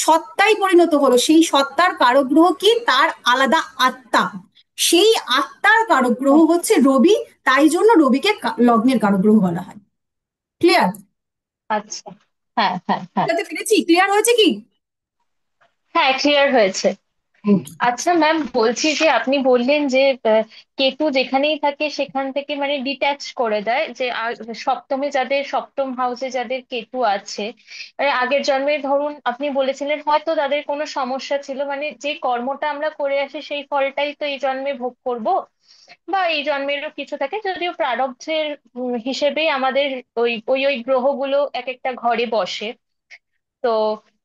সত্তায় পরিণত হলো। সেই সত্তার কারক গ্রহ কি? তার আলাদা আত্মা। সেই আত্মার কারক গ্রহ হচ্ছে রবি। তাই জন্য রবিকে লগ্নের কারক গ্রহ বলা হয়। ক্লিয়ার? আচ্ছা। হ্যাঁ হ্যাঁ হ্যাঁ বুঝতে পেরেছি? ক্লিয়ার হয়েছে কি? হ্যাঁ ক্লিয়ার হয়েছে। আচ্ছা ম্যাম, বলছি যে আপনি বললেন যে কেতু যেখানেই থাকে সেখান থেকে মানে ডিট্যাচ করে দেয়, যে সপ্তমে যাদের, সপ্তম হাউসে যাদের কেতু আছে, মানে আগের জন্মে ধরুন আপনি বলেছিলেন হয়তো তাদের কোনো সমস্যা ছিল, মানে যে কর্মটা আমরা করে আসি সেই ফলটাই তো এই জন্মে ভোগ করব, বা এই জন্মেরও কিছু থাকে, যদিও প্রারব্ধের হিসেবেই আমাদের ওই ওই ওই গ্রহগুলো এক একটা ঘরে বসে। তো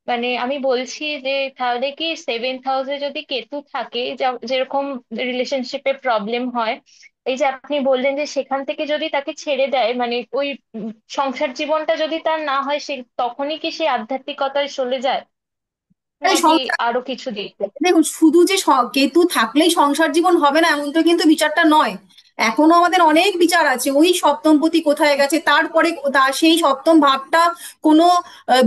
মানে আমি বলছি যে তাহলে কি সেভেন্থ হাউসে যদি কেতু থাকে, যেরকম রিলেশনশিপে প্রবলেম হয়, এই যে আপনি বললেন যে সেখান থেকে যদি তাকে ছেড়ে দেয়, মানে ওই সংসার জীবনটা যদি তার না হয়, সে তখনই কি সে আধ্যাত্মিকতায় চলে যায়, এই নাকি আরো কিছু দিক? দেখুন, শুধু যে কেতু থাকলেই সংসার জীবন হবে না এমন তো কিন্তু বিচারটা নয়। এখনো আমাদের অনেক বিচার আছে। ওই সপ্তমপতি কোথায় গেছে, তারপরে সেই সপ্তম ভাবটা কোনো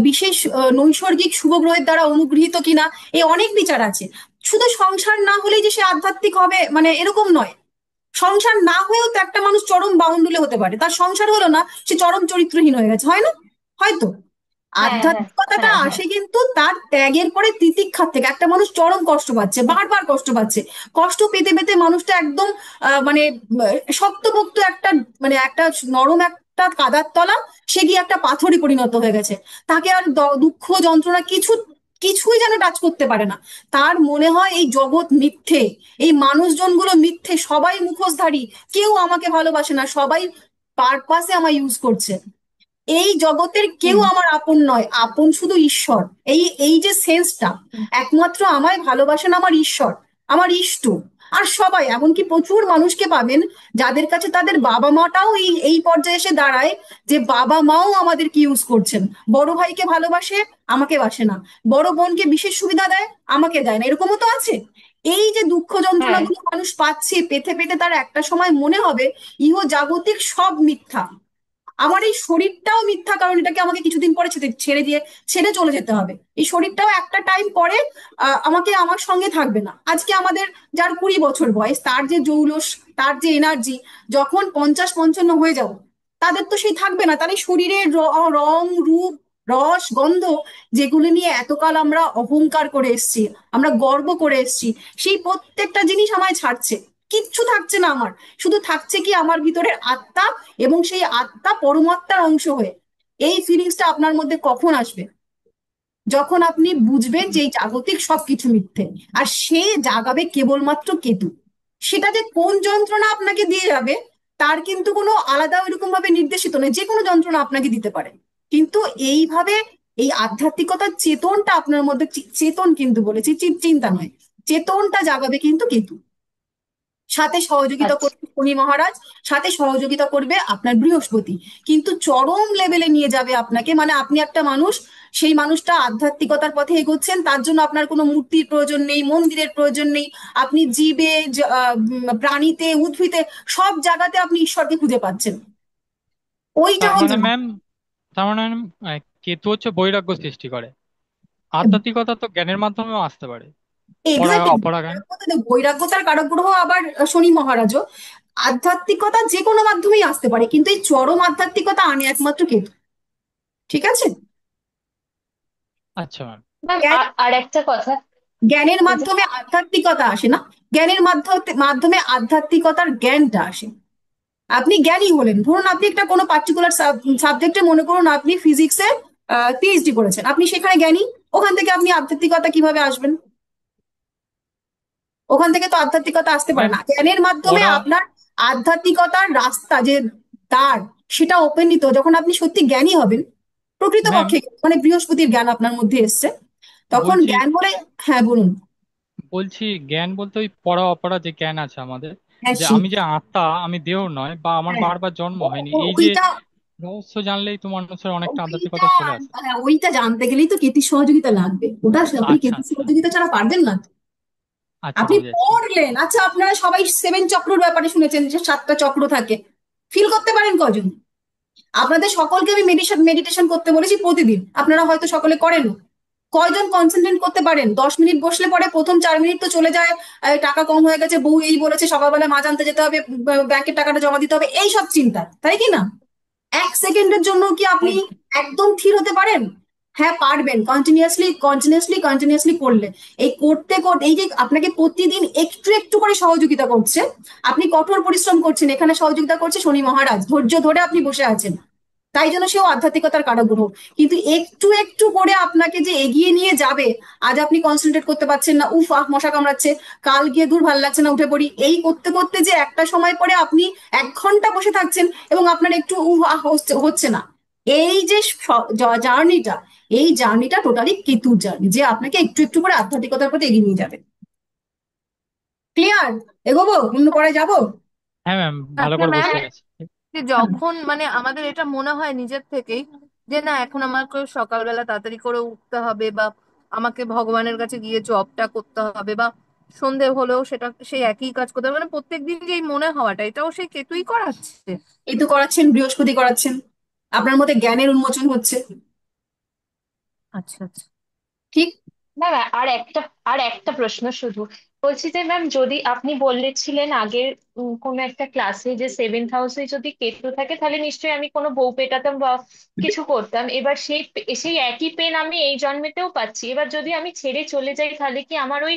বিশেষ নৈসর্গিক শুভ গ্রহের দ্বারা অনুগৃহীত কিনা, এই অনেক বিচার আছে। শুধু সংসার না হলেই যে সে আধ্যাত্মিক হবে মানে এরকম নয়। সংসার না হয়েও তো একটা মানুষ চরম বাউন্ডুলে হতে পারে, তার সংসার হলো না, সে চরম চরিত্রহীন হয়ে গেছে, হয় না? হয়তো হ্যাঁ, হ্যাঁ, আধ্যাত্মিকতাটা হ্যাঁ, হ্যাঁ। আসে কিন্তু তার ত্যাগের পরে তিতিক্ষার থেকে। একটা মানুষ চরম কষ্ট পাচ্ছে, বারবার কষ্ট পাচ্ছে, কষ্ট পেতে পেতে মানুষটা একদম মানে শক্তপোক্ত একটা, মানে একটা নরম একটা কাদার তলা, সে গিয়ে একটা পাথরে পরিণত হয়ে গেছে। তাকে আর দুঃখ যন্ত্রণা কিছুই যেন টাচ করতে পারে না। তার মনে হয় এই জগৎ মিথ্যে, এই মানুষজনগুলো মিথ্যে, সবাই মুখোশধারী, কেউ আমাকে ভালোবাসে না, সবাই পারপাসে আমায় ইউজ করছে। এই জগতের কেউ হুম, আমার আপন নয়, আপন শুধু ঈশ্বর। এই এই যে সেন্সটা, হুম। একমাত্র আমায় ভালোবাসেন আমার ঈশ্বর, আমার ইষ্ট। আর সবাই, এমনকি প্রচুর মানুষকে পাবেন যাদের কাছে তাদের বাবা মাটাও এই এই পর্যায়ে এসে দাঁড়ায় যে বাবা মাও আমাদেরকে ইউজ করছেন। বড় ভাইকে ভালোবাসে, আমাকে বাসে না। বড় বোনকে বিশেষ সুবিধা দেয়, আমাকে দেয় না, এরকমও তো আছে। এই যে দুঃখ হ্যাঁ, যন্ত্রণাগুলো মানুষ পাচ্ছে, পেতে পেতে তার একটা সময় মনে হবে ইহ জাগতিক সব মিথ্যা, আমার এই শরীরটাও মিথ্যা, কারণ এটাকে আমাকে কিছুদিন পরে ছেড়ে দিয়ে ছেড়ে চলে যেতে হবে। এই শরীরটাও একটা টাইম পরে আমাকে আমার সঙ্গে থাকবে না। আজকে আমাদের যার 20 বছর বয়স, তার যে জৌলস, তার যে এনার্জি, যখন 50-55 হয়ে যাব, তাদের তো সেই থাকবে না। তার এই শরীরের রং, রূপ, রস, গন্ধ, যেগুলো নিয়ে এতকাল আমরা অহংকার করে এসেছি, আমরা গর্ব করে এসেছি, সেই প্রত্যেকটা জিনিস আমায় ছাড়ছে। কিচ্ছু থাকছে না আমার, শুধু থাকছে কি আমার ভিতরের আত্মা, এবং সেই আত্মা পরমাত্মার অংশ হয়ে। এই ফিলিংসটা আপনার মধ্যে কখন আসবে? যখন আপনি বুঝবেন যে এই জাগতিক সবকিছু মিথ্যে, আর সে জাগাবে কেবলমাত্র কেতু। সেটা যে কোন যন্ত্রণা আপনাকে দিয়ে যাবে তার কিন্তু কোনো আলাদা ওইরকম ভাবে নির্দেশিত নেই, যে কোনো যন্ত্রণা আপনাকে দিতে পারে। কিন্তু এইভাবে এই আধ্যাত্মিকতার চেতনটা আপনার মধ্যে, চেতন কিন্তু বলেছি, চিন্তা নয়, চেতনটা জাগাবে কিন্তু কেতু। সাথে সহযোগিতা আচ্ছা। করবে শনি মহারাজ, সাথে সহযোগিতা করবে আপনার বৃহস্পতি। কিন্তু চরম লেভেলে নিয়ে যাবে আপনাকে, মানে আপনি একটা মানুষ, সেই মানুষটা আধ্যাত্মিকতার পথে এগোচ্ছেন, তার জন্য আপনার কোনো মূর্তির প্রয়োজন নেই, মন্দিরের প্রয়োজন নেই। আপনি জীবে, প্রাণীতে, উদ্ভিদে, সব জায়গাতে আপনি ঈশ্বরকে খুঁজে পাচ্ছেন। ওইটা তার হচ্ছে মানে ম্যাম, তার মানে কেতু হচ্ছে বৈরাগ্য সৃষ্টি করে। আধ্যাত্মিকতা তো জ্ঞানের মাধ্যমেও আসতে পারে, এক্স্যাক্টলি। অপরা জ্ঞান। বৈরাগ্যতার কারক গ্রহ আবার শনি মহারাজও। আধ্যাত্মিকতা যে কোনো মাধ্যমেই আসতে পারে, কিন্তু এই চরম আধ্যাত্মিকতা আনে একমাত্র কেতু। ঠিক আছে? আচ্ছা ম্যাম। ম্যাম, জ্ঞান, আর একটা কথা। জ্ঞানের এই যে মাধ্যমে আধ্যাত্মিকতা আসে না, জ্ঞানের মাধ্যমে আধ্যাত্মিকতার জ্ঞানটা আসে। আপনি জ্ঞানী হলেন, ধরুন আপনি একটা কোনো পার্টিকুলার সাবজেক্টে, মনে করুন আপনি ফিজিক্সে পিএইচডি করেছেন, আপনি সেখানে জ্ঞানী। ওখান থেকে আপনি আধ্যাত্মিকতা কিভাবে আসবেন? ওখান থেকে তো আধ্যাত্মিকতা আসতে পারে ম্যাম, না। জ্ঞানের মাধ্যমে ওরা আপনার আধ্যাত্মিকতার রাস্তা যে দ্বার, সেটা ওপেনিত যখন আপনি সত্যি জ্ঞানী হবেন, ম্যাম, প্রকৃতপক্ষে মানে বৃহস্পতির জ্ঞান আপনার মধ্যে এসছে, তখন বলছি জ্ঞান বলে। হ্যাঁ, বলুন। বলছি জ্ঞান বলতে ওই পড়া অপরা যে জ্ঞান আছে আমাদের, হ্যাঁ, যে সেই। আমি যে আত্মা, আমি দেহ নয়, বা আমার হ্যাঁ, বারবার জন্ম হয়নি, এই যে ওইটা রহস্য জানলেই তো মানুষের অনেকটা ওইটা আধ্যাত্মিকতা চলে আসে। হ্যাঁ, ওইটা জানতে গেলেই তো কেতির সহযোগিতা লাগবে। ওটা আপনি আচ্ছা, কেতির আচ্ছা, সহযোগিতা ছাড়া পারবেন না। আচ্ছা, আপনি বুঝেছি। পড়লেন, আচ্ছা, আপনারা সবাই 7 চক্রর ব্যাপারে শুনেছেন, যে 7টা চক্র থাকে। ফিল করতে পারেন কজন? আপনাদের সকলকে আমি মেডিটেশন করতে বলেছি প্রতিদিন, আপনারা হয়তো সকলে করেন। কয়জন কনসেন্ট্রেট করতে পারেন? 10 মিনিট বসলে পরে প্রথম 4 মিনিট তো চলে যায় টাকা কম হয়ে গেছে, বউ এই বলেছে, সকালবেলা মাছ আনতে যেতে হবে, ব্যাংকের টাকাটা জমা দিতে হবে, এই সব চিন্তা, তাই কি না? 1 সেকেন্ডের জন্য কি আপনি একদম। একদম থির হতে পারেন? হ্যাঁ পারবেন, কন্টিনিউয়াসলি করলে। এই করতে করতে এই যে আপনাকে প্রতিদিন একটু একটু করে সহযোগিতা করছে, আপনি কঠোর পরিশ্রম করছেন, এখানে সহযোগিতা করছে শনি মহারাজ, ধৈর্য ধরে আপনি বসে আছেন, তাই জন্য সেও আধ্যাত্মিকতার কারাগ্রহ। কিন্তু একটু একটু করে আপনাকে যে এগিয়ে নিয়ে যাবে, আজ আপনি কনসেন্ট্রেট করতে পারছেন না, উফ আহ মশা কামড়াচ্ছে, কাল গিয়ে দূর ভাল লাগছে না উঠে পড়ি, এই করতে করতে যে একটা সময় পরে আপনি 1 ঘন্টা বসে থাকছেন এবং আপনার একটু উফ আহ হচ্ছে হচ্ছে না, এই যে জার্নিটা, এই জার্নিটা টোটালি কেতুর জার্নি, যে আপনাকে একটু একটু করে আধ্যাত্মিকতার প্রতি এগিয়ে নিয়ে যাবে। ক্লিয়ার? এগোবো, অন্য পরে যাবো? হ্যাঁ ম্যাম, ভালো আচ্ছা করে ম্যাম, বুঝতে গেছি। যে যখন মানে আমাদের এটা মনে হয় নিজের থেকেই যে না এখন আমাকে সকালবেলা তাড়াতাড়ি করে উঠতে হবে, বা আমাকে ভগবানের কাছে গিয়ে জবটা করতে হবে, বা সন্ধে হলেও সেটা সেই একই কাজ করতে হবে, মানে প্রত্যেকদিন যে এই মনে হওয়াটা, এটাও সেই কেতুই করাচ্ছে। এই তো করাচ্ছেন, বৃহস্পতি করাচ্ছেন, আপনার মধ্যে জ্ঞানের উন্মোচন হচ্ছে। আচ্ছা আচ্ছা। ঠিক। ম্যাম আর একটা প্রশ্ন শুধু, বলছি যে ম্যাম, যদি আপনি বলেছিলেন আগের কোনো একটা ক্লাসে যে 7th হাউসে যদি কেতু থাকে তাহলে নিশ্চয়ই আমি কোনো বউ পেটাতাম বা কিছু করতাম, এবার সেই একই পেন আমি এই জন্মেতেও পাচ্ছি, এবার যদি আমি ছেড়ে চলে যাই তাহলে কি আমার ওই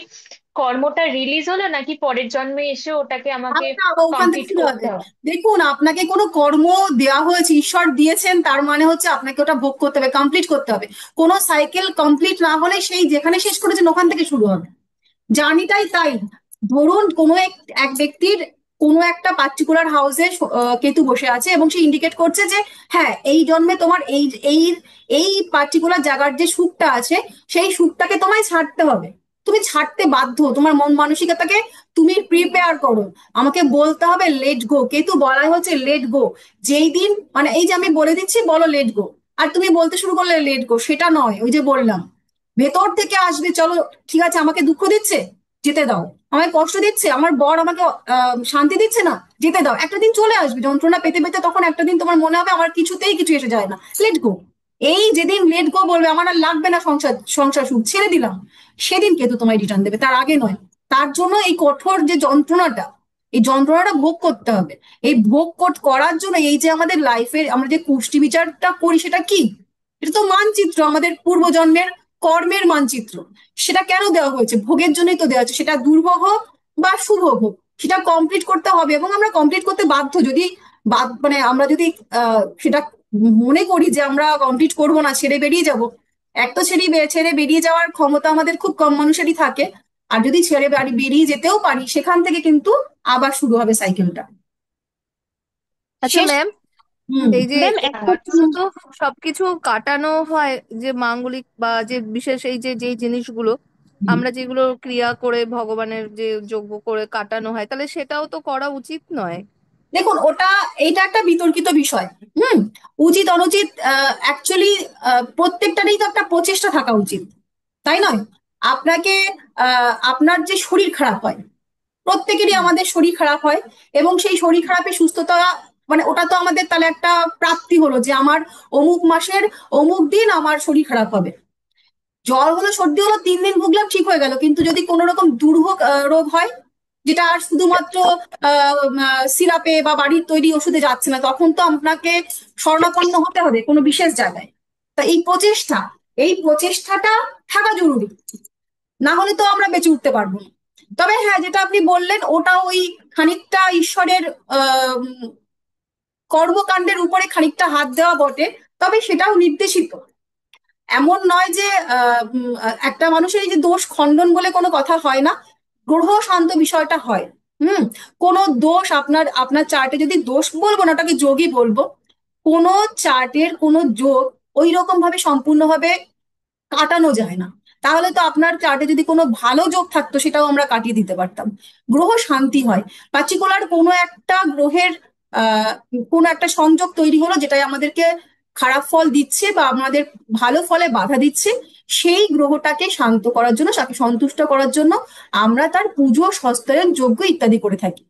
কর্মটা রিলিজ হলো, নাকি পরের জন্মে এসে ওটাকে আমাকে আচ্ছা, আবার ওখান থেকে কমপ্লিট শুরু করতে হবে। হবে? দেখুন, আপনাকে কোনো কর্ম দেওয়া হয়েছে, ঈশ্বর দিয়েছেন, তার মানে হচ্ছে আপনাকে ওটা ভোগ করতে হবে, কমপ্লিট করতে হবে। কোনো সাইকেল কমপ্লিট না হলে সেই যেখানে শেষ করেছেন ওখান থেকে শুরু হবে। জার্নিটাই তাই। ধরুন কোনো এক এক ব্যক্তির কোনো একটা পার্টিকুলার হাউসে কেতু বসে আছে এবং সে ইন্ডিকেট করছে যে হ্যাঁ এই জন্মে তোমার এই এই এই পার্টিকুলার জায়গার যে সুখটা আছে, সেই সুখটাকে তোমায় ছাড়তে হবে। তুমি ছাড়তে বাধ্য, তোমার মন মানসিকতাকে তুমি প্রিপেয়ার করো। আমাকে বলতে হবে লেট গো, কেতু বলাই হচ্ছে লেট গো। যেই দিন মানে এই যে আমি বলে দিচ্ছি বলো লেট গো, আর তুমি বলতে শুরু করলে লেট গো, সেটা নয়। ওই যে বললাম, ভেতর থেকে আসবে, চলো ঠিক আছে, আমাকে দুঃখ দিচ্ছে, যেতে দাও। আমাকে কষ্ট দিচ্ছে, আমার বর আমাকে শান্তি দিচ্ছে না, যেতে দাও। একটা দিন চলে আসবে যন্ত্রণা পেতে পেতে, তখন একটা দিন তোমার মনে হবে আমার কিছুতেই কিছু এসে যায় না, লেট গো। এই যেদিন লেট গো বলবে, আমার আর লাগবে না সংসার, সংসার সুখ ছেড়ে দিলাম, সেদিন কিন্তু তোমায় রিটার্ন দেবে, তার আগে নয়। তার জন্য এই কঠোর যে যন্ত্রণাটা, এই যন্ত্রণাটা ভোগ করতে হবে। এই ভোগ করার জন্য এই যে আমাদের লাইফের আমরা যে কুষ্টি বিচারটা করি, সেটা কি? এটা তো মানচিত্র, আমাদের পূর্বজন্মের কর্মের মানচিত্র। সেটা কেন দেওয়া হয়েছে? ভোগের জন্যই তো দেওয়া হয়েছে, সেটা দুর্ভোগ হোক বা শুভ হোক, সেটা কমপ্লিট করতে হবে এবং আমরা কমপ্লিট করতে বাধ্য। যদি মানে আমরা যদি সেটা মনে করি যে আমরা কমপ্লিট করব না, ছেড়ে বেরিয়ে যাব, এক তো ছেড়ে বেরিয়ে যাওয়ার ক্ষমতা আমাদের খুব কম মানুষেরই থাকে। আর যদি ছেড়ে বেরিয়ে যেতেও পারি, সেখান থেকে কিন্তু আবার শুরু হবে সাইকেলটা। আচ্ছা শেষ। ম্যাম, হুম। এই যে ম্যাম একটা এখনো তো সবকিছু কাটানো হয়, যে মাঙ্গলিক বা যে বিশেষ এই যে যেই জিনিসগুলো আমরা যেগুলো ক্রিয়া করে ভগবানের যে যজ্ঞ করে কাটানো হয়, তাহলে সেটাও তো করা উচিত নয়? দেখুন, এইটা একটা বিতর্কিত বিষয়। হুম। উচিত অনুচিত, অ্যাকচুয়ালি প্রত্যেকটারই তো একটা প্রচেষ্টা থাকা উচিত, তাই নয়? আপনাকে আপনার যে শরীর খারাপ হয়, প্রত্যেকেরই আমাদের শরীর খারাপ হয়, এবং সেই শরীর খারাপের সুস্থতা মানে ওটা তো আমাদের তাহলে একটা প্রাপ্তি হলো যে আমার অমুক মাসের অমুক দিন আমার শরীর খারাপ হবে। জ্বর হলো, সর্দি হলো, 3 দিন ভুগলাম, ঠিক হয়ে গেল। কিন্তু যদি কোনো রকম দুর্ভোগ রোগ হয়, যেটা আর শুধুমাত্র সিরাপে বা বাড়ির তৈরি ওষুধে যাচ্ছে না, তখন তো আপনাকে শরণাপন্ন হতে হবে কোনো বিশেষ জায়গায়। তা এই প্রচেষ্টাটা থাকা জরুরি, না হলে তো আমরা বেঁচে উঠতে পারবো না। তবে হ্যাঁ, যেটা আপনি বললেন ওটা ওই খানিকটা ঈশ্বরের কর্মকাণ্ডের উপরে খানিকটা হাত দেওয়া বটে, তবে সেটাও নির্দেশিত। এমন নয় যে একটা মানুষের এই যে দোষ খণ্ডন বলে কোনো কথা হয় না, গ্রহ শান্ত বিষয়টা হয়। হুম। কোনো দোষ আপনার আপনার চার্টে যদি দোষ বলবো না, ওটাকে যোগই বলবো। কোনো চার্টের কোনো যোগ ওই রকম ভাবে সম্পূর্ণভাবে কাটানো যায় না। তাহলে তো আপনার চার্টে যদি কোনো ভালো যোগ থাকতো, সেটাও আমরা কাটিয়ে দিতে পারতাম। গ্রহ শান্তি হয়, পার্টিকুলার কোনো একটা গ্রহের আহ কোনো একটা সংযোগ তৈরি হলো, যেটাই আমাদেরকে খারাপ ফল দিচ্ছে বা আমাদের ভালো ফলে বাধা দিচ্ছে, সেই গ্রহটাকে শান্ত করার জন্য, তাকে সন্তুষ্ট করার জন্য আমরা তার পুজো, সস্তায়ন, যজ্ঞ ইত্যাদি করে থাকি।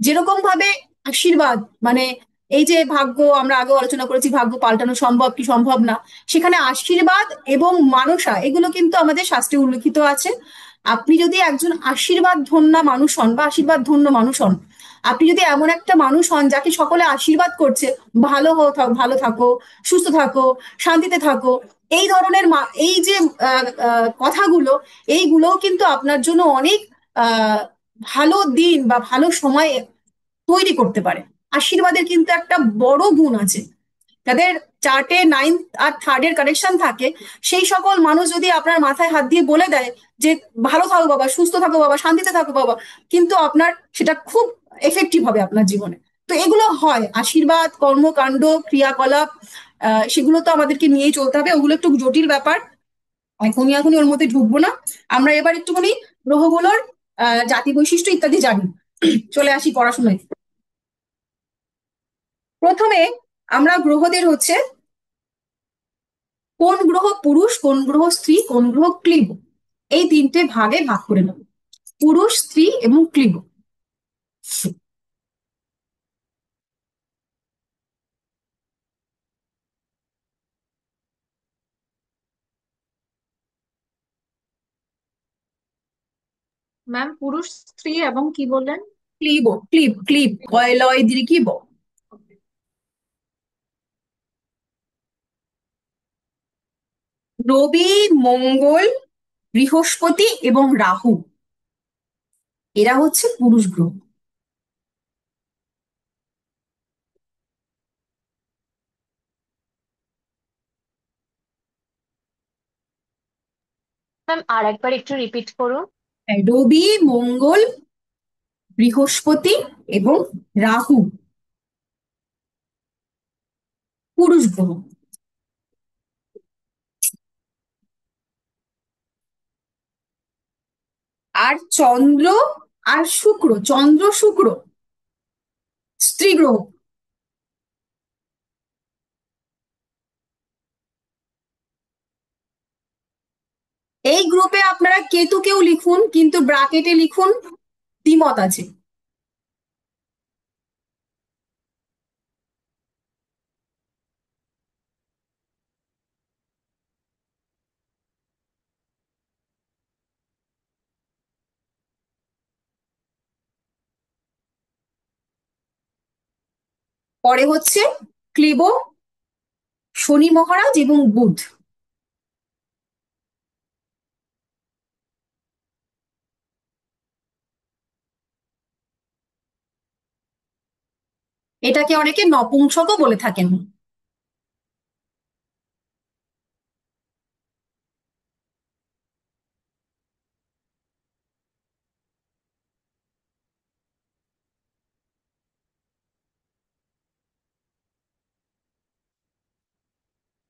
যেরকম ভাবে আশীর্বাদ, মানে এই যে ভাগ্য, আমরা আগেও আলোচনা করেছি ভাগ্য পাল্টানো সম্ভব কি সম্ভব না, সেখানে আশীর্বাদ এবং মানসা এগুলো কিন্তু আমাদের শাস্ত্রে উল্লেখিত আছে। আপনি যদি একজন আশীর্বাদ ধন্য মানুষ হন বা আশীর্বাদ ধন্য মানুষ হন, আপনি যদি এমন একটা মানুষ হন যাকে সকলে আশীর্বাদ করছে, ভালো থাকো, সুস্থ থাকো, শান্তিতে থাকো, এই ধরনের এই যে কথাগুলো, এইগুলোও কিন্তু আপনার জন্য অনেক আহ ভালো দিন বা ভালো সময় তৈরি করতে পারে। আশীর্বাদের কিন্তু একটা বড় গুণ আছে। যাদের চার্টে 9th আর 3rd-এর কানেকশন থাকে, সেই সকল মানুষ যদি আপনার মাথায় হাত দিয়ে বলে দেয় যে ভালো থাকো বাবা, সুস্থ থাকো বাবা, শান্তিতে থাকো বাবা, কিন্তু আপনার সেটা খুব এফেক্টিভ হবে আপনার জীবনে। তো এগুলো হয় আশীর্বাদ, কর্মকাণ্ড, ক্রিয়াকলাপ, সেগুলো তো আমাদেরকে নিয়েই চলতে হবে, ওগুলো একটু জটিল ব্যাপার। এখনই ওর মধ্যে ঢুকবো না। আমরা এবার একটুখানি গ্রহগুলোর জাতি বৈশিষ্ট্য ইত্যাদি জানি। চলে আসি পড়াশোনায়। প্রথমে আমরা গ্রহদের হচ্ছে কোন গ্রহ পুরুষ, কোন গ্রহ স্ত্রী, কোন গ্রহ ক্লীব, এই 3টে ভাগে ভাগ করে নেব। পুরুষ, স্ত্রী এবং ক্লীব। ম্যাম পুরুষ, স্ত্রী এবং কি বললেন? ক্লীব, ক্লীব, ক্লীব, কয় লয় দীর্ঘ ব। রবি, মঙ্গল, বৃহস্পতি এবং রাহু, এরা হচ্ছে পুরুষ গ্রহ। ম্যাম আর একবার একটু রিপিট করুন। রবি, মঙ্গল, বৃহস্পতি এবং রাহু, পুরুষ গ্রহ। আর চন্দ্র আর শুক্র, চন্দ্র শুক্র স্ত্রী গ্রহ। এই গ্রুপে আপনারা কেতুকেও লিখুন, কিন্তু ব্রাকেটে লিখুন, দ্বিমত আছে। পরে হচ্ছে ক্লিব, শনি মহারাজ এবং বুধ। এটাকে অনেকে নপুংসকও বলে থাকেন।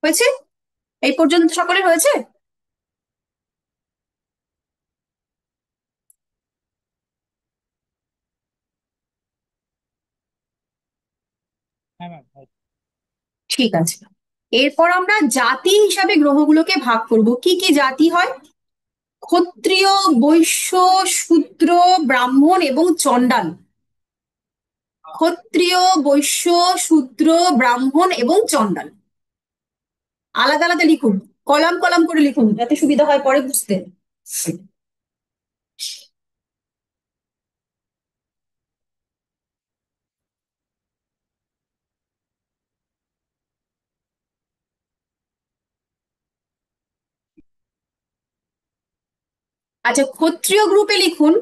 হয়েছে? এই পর্যন্ত সকলের হয়েছে? হ্যাঁ ম্যাম। ঠিক আছে। এরপর আমরা জাতি হিসাবে গ্রহগুলোকে ভাগ করব। কি কি জাতি হয়? ক্ষত্রিয়, বৈশ্য, শূদ্র, ব্রাহ্মণ এবং চণ্ডাল। ক্ষত্রিয়, বৈশ্য, শূদ্র, ব্রাহ্মণ এবং চণ্ডাল। আলাদা আলাদা লিখুন, কলাম কলাম করে লিখুন, যাতে সুবিধা হয় পরে বুঝতে। আচ্ছা, ক্ষত্রিয় গ্রুপে লিখুন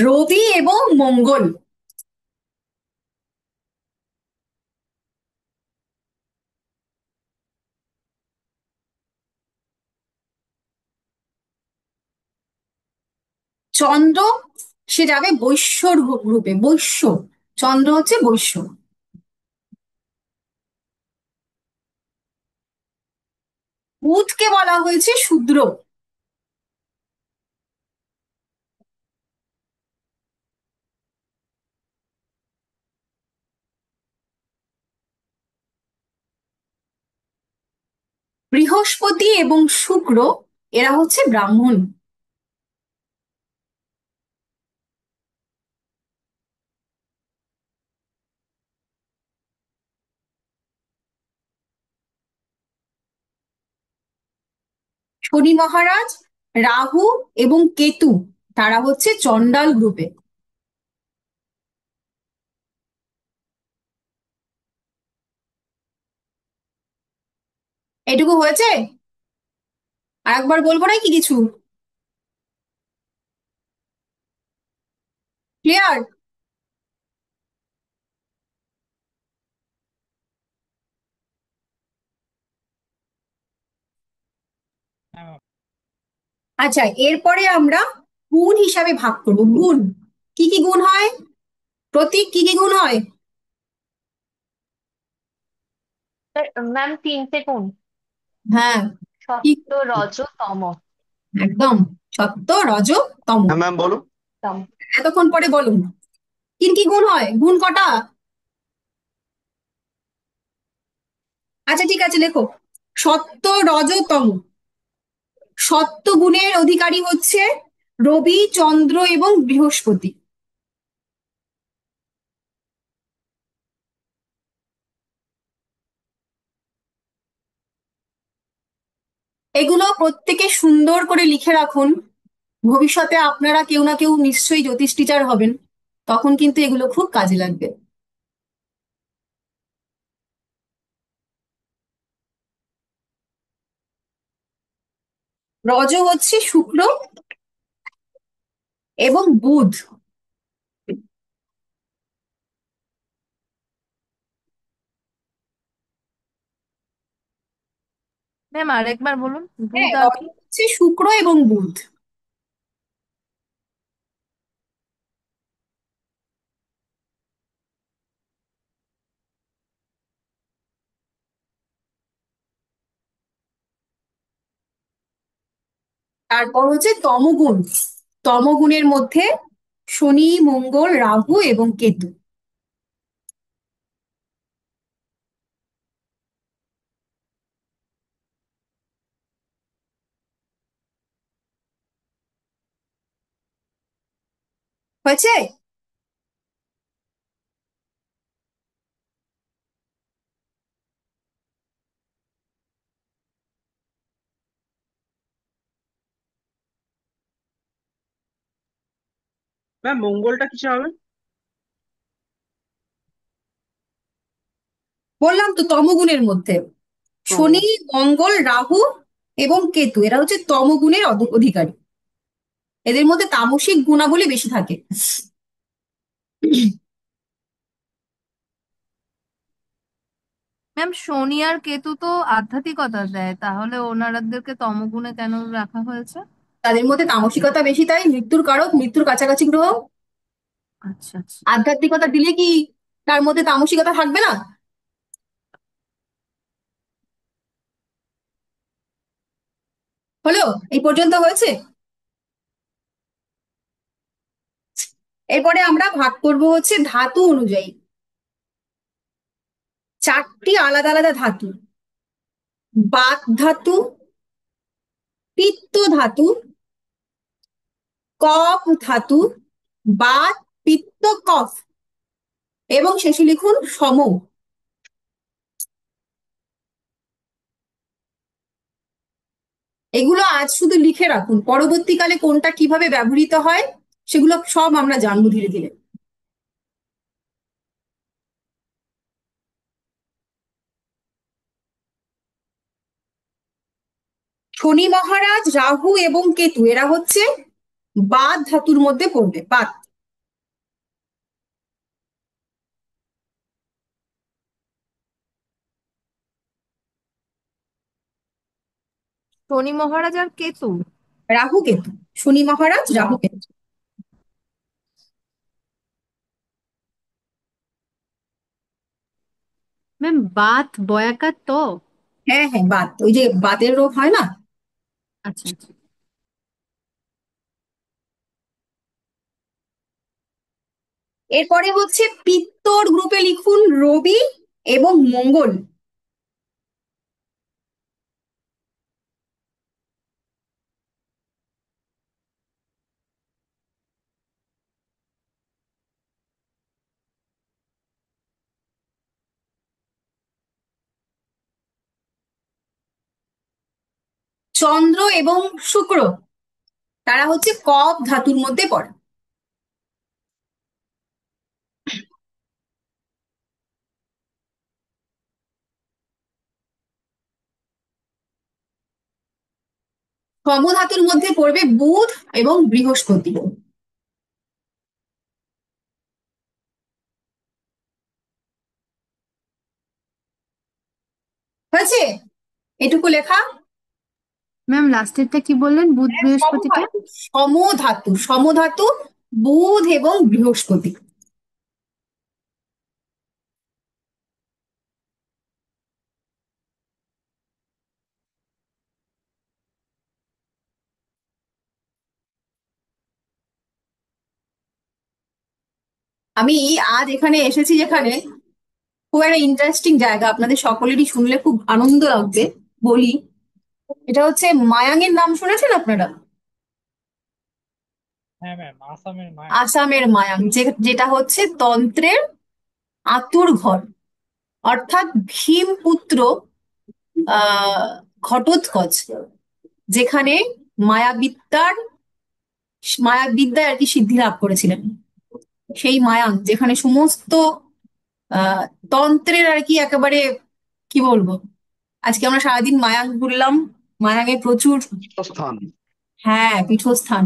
রবি এবং মঙ্গল। চন্দ্র সে যাবে বৈশ্যর গ্রুপে, বৈশ্য। চন্দ্র হচ্ছে বৈশ্য। বুধকে বলা হয়েছে শূদ্র। বৃহস্পতি এবং শুক্র, এরা হচ্ছে ব্রাহ্মণ। শনি মহারাজ, রাহু এবং কেতু, তারা হচ্ছে চণ্ডাল গ্রুপে। এটুকু হয়েছে? আর একবার বলবো নাকি কিছু? ক্লিয়ার? হ্যাঁ, আচ্ছা, এরপরে আমরা গুণ হিসাবে ভাগ করব। গুণ কি কি গুণ হয়? প্রতীক কি কি গুণ হয়? ম্যাম তিনটে গুণ, হ্যাঁ, কি? সত্য রজ তম। একদম, সত্য রজ তম। হ্যাঁ ম্যাম বলুন। তম। এতক্ষণ পরে বলুন কি কি গুণ হয়, গুণ কটা? আচ্ছা ঠিক আছে, লেখো সত্য রজ তম। সত্য গুণের অধিকারী হচ্ছে রবি, চন্দ্র এবং বৃহস্পতি। এগুলো প্রত্যেকে সুন্দর করে লিখে রাখুন। ভবিষ্যতে আপনারা কেউ না কেউ নিশ্চয়ই জ্যোতিষ টিচার হবেন, তখন কিন্তু এগুলো খুব কাজে লাগবে। রজ হচ্ছে শুক্র এবং বুধ। ম্যাম আরেকবার বলুন, হ্যাঁ, বুধ আর রজ কি? হচ্ছে শুক্র এবং বুধ। তারপর হচ্ছে তমগুণ। তমগুণের মধ্যে শনি, মঙ্গল, রাহু এবং কেতু। হয়েছে? ম্যাম মঙ্গলটা কিসে হবে? বললাম তো তমগুণের মধ্যে ও, শনি, মঙ্গল, রাহু এবং কেতু, এরা হচ্ছে তমগুণের অধিকারী। এদের মধ্যে তামসিক গুণাবলী বেশি থাকে। ম্যাম শনি আর কেতু তো আধ্যাত্মিকতা দেয়, তাহলে ওনাদেরকে তমগুণে কেন রাখা হয়েছে? তাদের মধ্যে তামসিকতা বেশি, তাই মৃত্যুর কারক, মৃত্যুর কাছাকাছি গ্রহ। আচ্ছা আচ্ছা। আধ্যাত্মিকতা দিলে কি তার মধ্যে তামসিকতা থাকবে না? হলো? এই পর্যন্ত হয়েছে? এরপরে আমরা ভাগ করব হচ্ছে ধাতু অনুযায়ী। চারটি আলাদা আলাদা ধাতু: বাত ধাতু, পিত্ত ধাতু, কফ ধাতু, বাত, পিত্ত, কফ এবং শেষে লিখুন সম। এগুলো আজ শুধু লিখে রাখুন, পরবর্তীকালে কোনটা কিভাবে ব্যবহৃত হয় সেগুলো সব আমরা জানবো ধীরে ধীরে। শনি মহারাজ, রাহু এবং কেতু এরা হচ্ছে বাত ধাতুর মধ্যে পড়বে, বাত। শনি মহারাজ আর কেতু? রাহু কেতু, শনি মহারাজ, রাহু কেতু। ম্যাম বাত বয়াকার তো? হ্যাঁ হ্যাঁ, বাত, ওই যে বাতের রোগ হয় না। আচ্ছা আচ্ছা। এরপরে হচ্ছে পিত্তর গ্রুপে লিখুন রবি এবং মঙ্গল। চন্দ্র এবং শুক্র, তারা হচ্ছে কফ ধাতুর মধ্যে পড়ে। সমধাতুর মধ্যে পড়বে বুধ এবং বৃহস্পতি। হয়েছে এটুকু লেখা? ম্যাম লাস্টেরটা কি বললেন, বুধ বৃহস্পতিটা? সমধাতু, সমধাতু, সমধাতু, বুধ এবং বৃহস্পতি। আমি আজ এখানে এসেছি যেখানে, খুব একটা ইন্টারেস্টিং জায়গা, আপনাদের সকলেরই শুনলে খুব আনন্দ লাগবে, বলি। এটা হচ্ছে মায়াঙের নাম শুনেছেন আপনারা? হ্যাঁ ম্যাম, আসামের মায়া। আসামের মায়াং, যেটা হচ্ছে তন্ত্রের আতুর ঘর, অর্থাৎ ভীমপুত্র আহ ঘটোৎকচ যেখানে মায়াবিদ্যার মায়াবিদ্যায় আর কি সিদ্ধি লাভ করেছিলেন, সেই মায়াং যেখানে সমস্ত আহ তন্ত্রের আর কি একেবারে, কি বলবো, আজকে আমরা সারাদিন মায়াং ঘুরলাম। মায়াঙে প্রচুর, স্থান। হ্যাঁ, পীঠস্থান।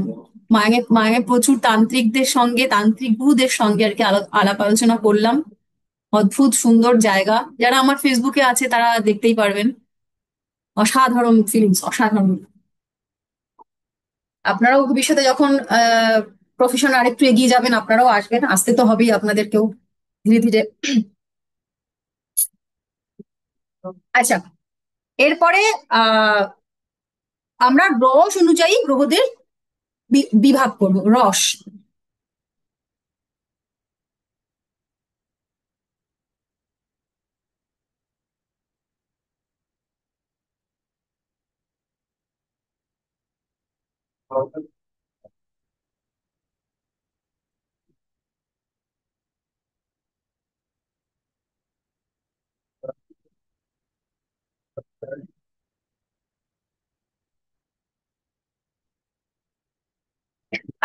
মায়াঙে মায়াঙে প্রচুর তান্ত্রিকদের সঙ্গে, তান্ত্রিক গুরুদের সঙ্গে আর কি আলাপ আলোচনা করলাম। অদ্ভুত সুন্দর জায়গা, যারা আমার ফেসবুকে আছে তারা দেখতেই পারবেন। অসাধারণ ফিলিংস, অসাধারণ। আপনারাও ভবিষ্যতে যখন প্রফেশন আরেকটু এগিয়ে যাবেন, আপনারাও আসবেন, আসতে তো হবেই আপনাদেরকেও ধীরে ধীরে। আচ্ছা, এরপরে আমরা রস অনুযায়ী গ্রহদের বিভাগ করব। রস: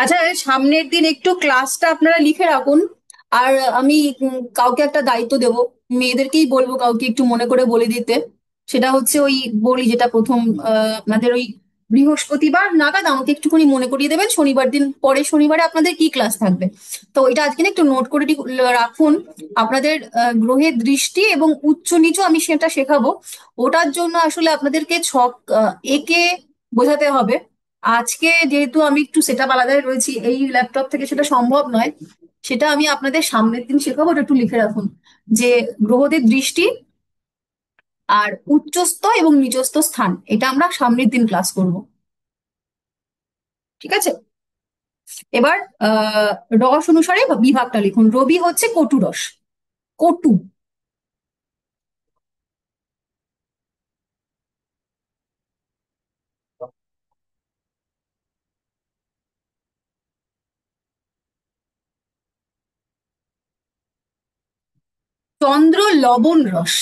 আচ্ছা, সামনের দিন একটু ক্লাসটা আপনারা লিখে রাখুন। আর আমি কাউকে একটা দায়িত্ব দেব, মেয়েদেরকেই বলবো কাউকে একটু মনে করে বলে দিতে। সেটা হচ্ছে ওই বলি যেটা প্রথম, আপনাদের ওই বৃহস্পতিবার নাগাদ আমাকে একটুখানি মনে করিয়ে দেবেন শনিবার দিন, পরের শনিবারে আপনাদের কি ক্লাস থাকবে। তো এটা আজকে না একটু নোট করে রাখুন। আপনাদের গ্রহের দৃষ্টি এবং উচ্চ নিচু আমি সেটা শেখাবো। ওটার জন্য আসলে আপনাদেরকে ছক এঁকে বোঝাতে হবে। আজকে যেহেতু আমি একটু সেটআপ আলাদাই রয়েছি, এই ল্যাপটপ থেকে সেটা সম্ভব নয়। সেটা আমি আপনাদের সামনের দিন শেখাবো, ওটা একটু লিখে রাখুন। যে গ্রহদের দৃষ্টি আর উচ্চস্থ এবং নিচস্থ স্থান, এটা আমরা সামনের দিন ক্লাস করব। ঠিক আছে? এবার রস অনুসারে বিভাগটা লিখুন। রবি হচ্ছে কটু রস, কটু। চন্দ্র লবণ রস।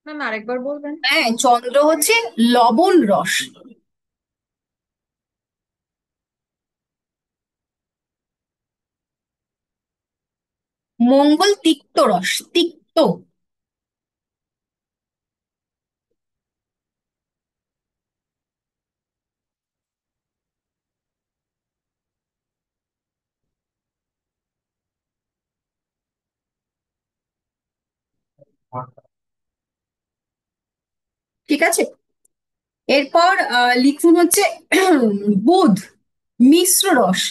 ম্যাম আরেকবার বলবেন? হ্যাঁ, চন্দ্র হচ্ছে লবণ রস। মঙ্গল তিক্ত রস, তিক্ত। ঠিক আছে? এরপর লিখুন হচ্ছে বুধ, মিশ্র রস।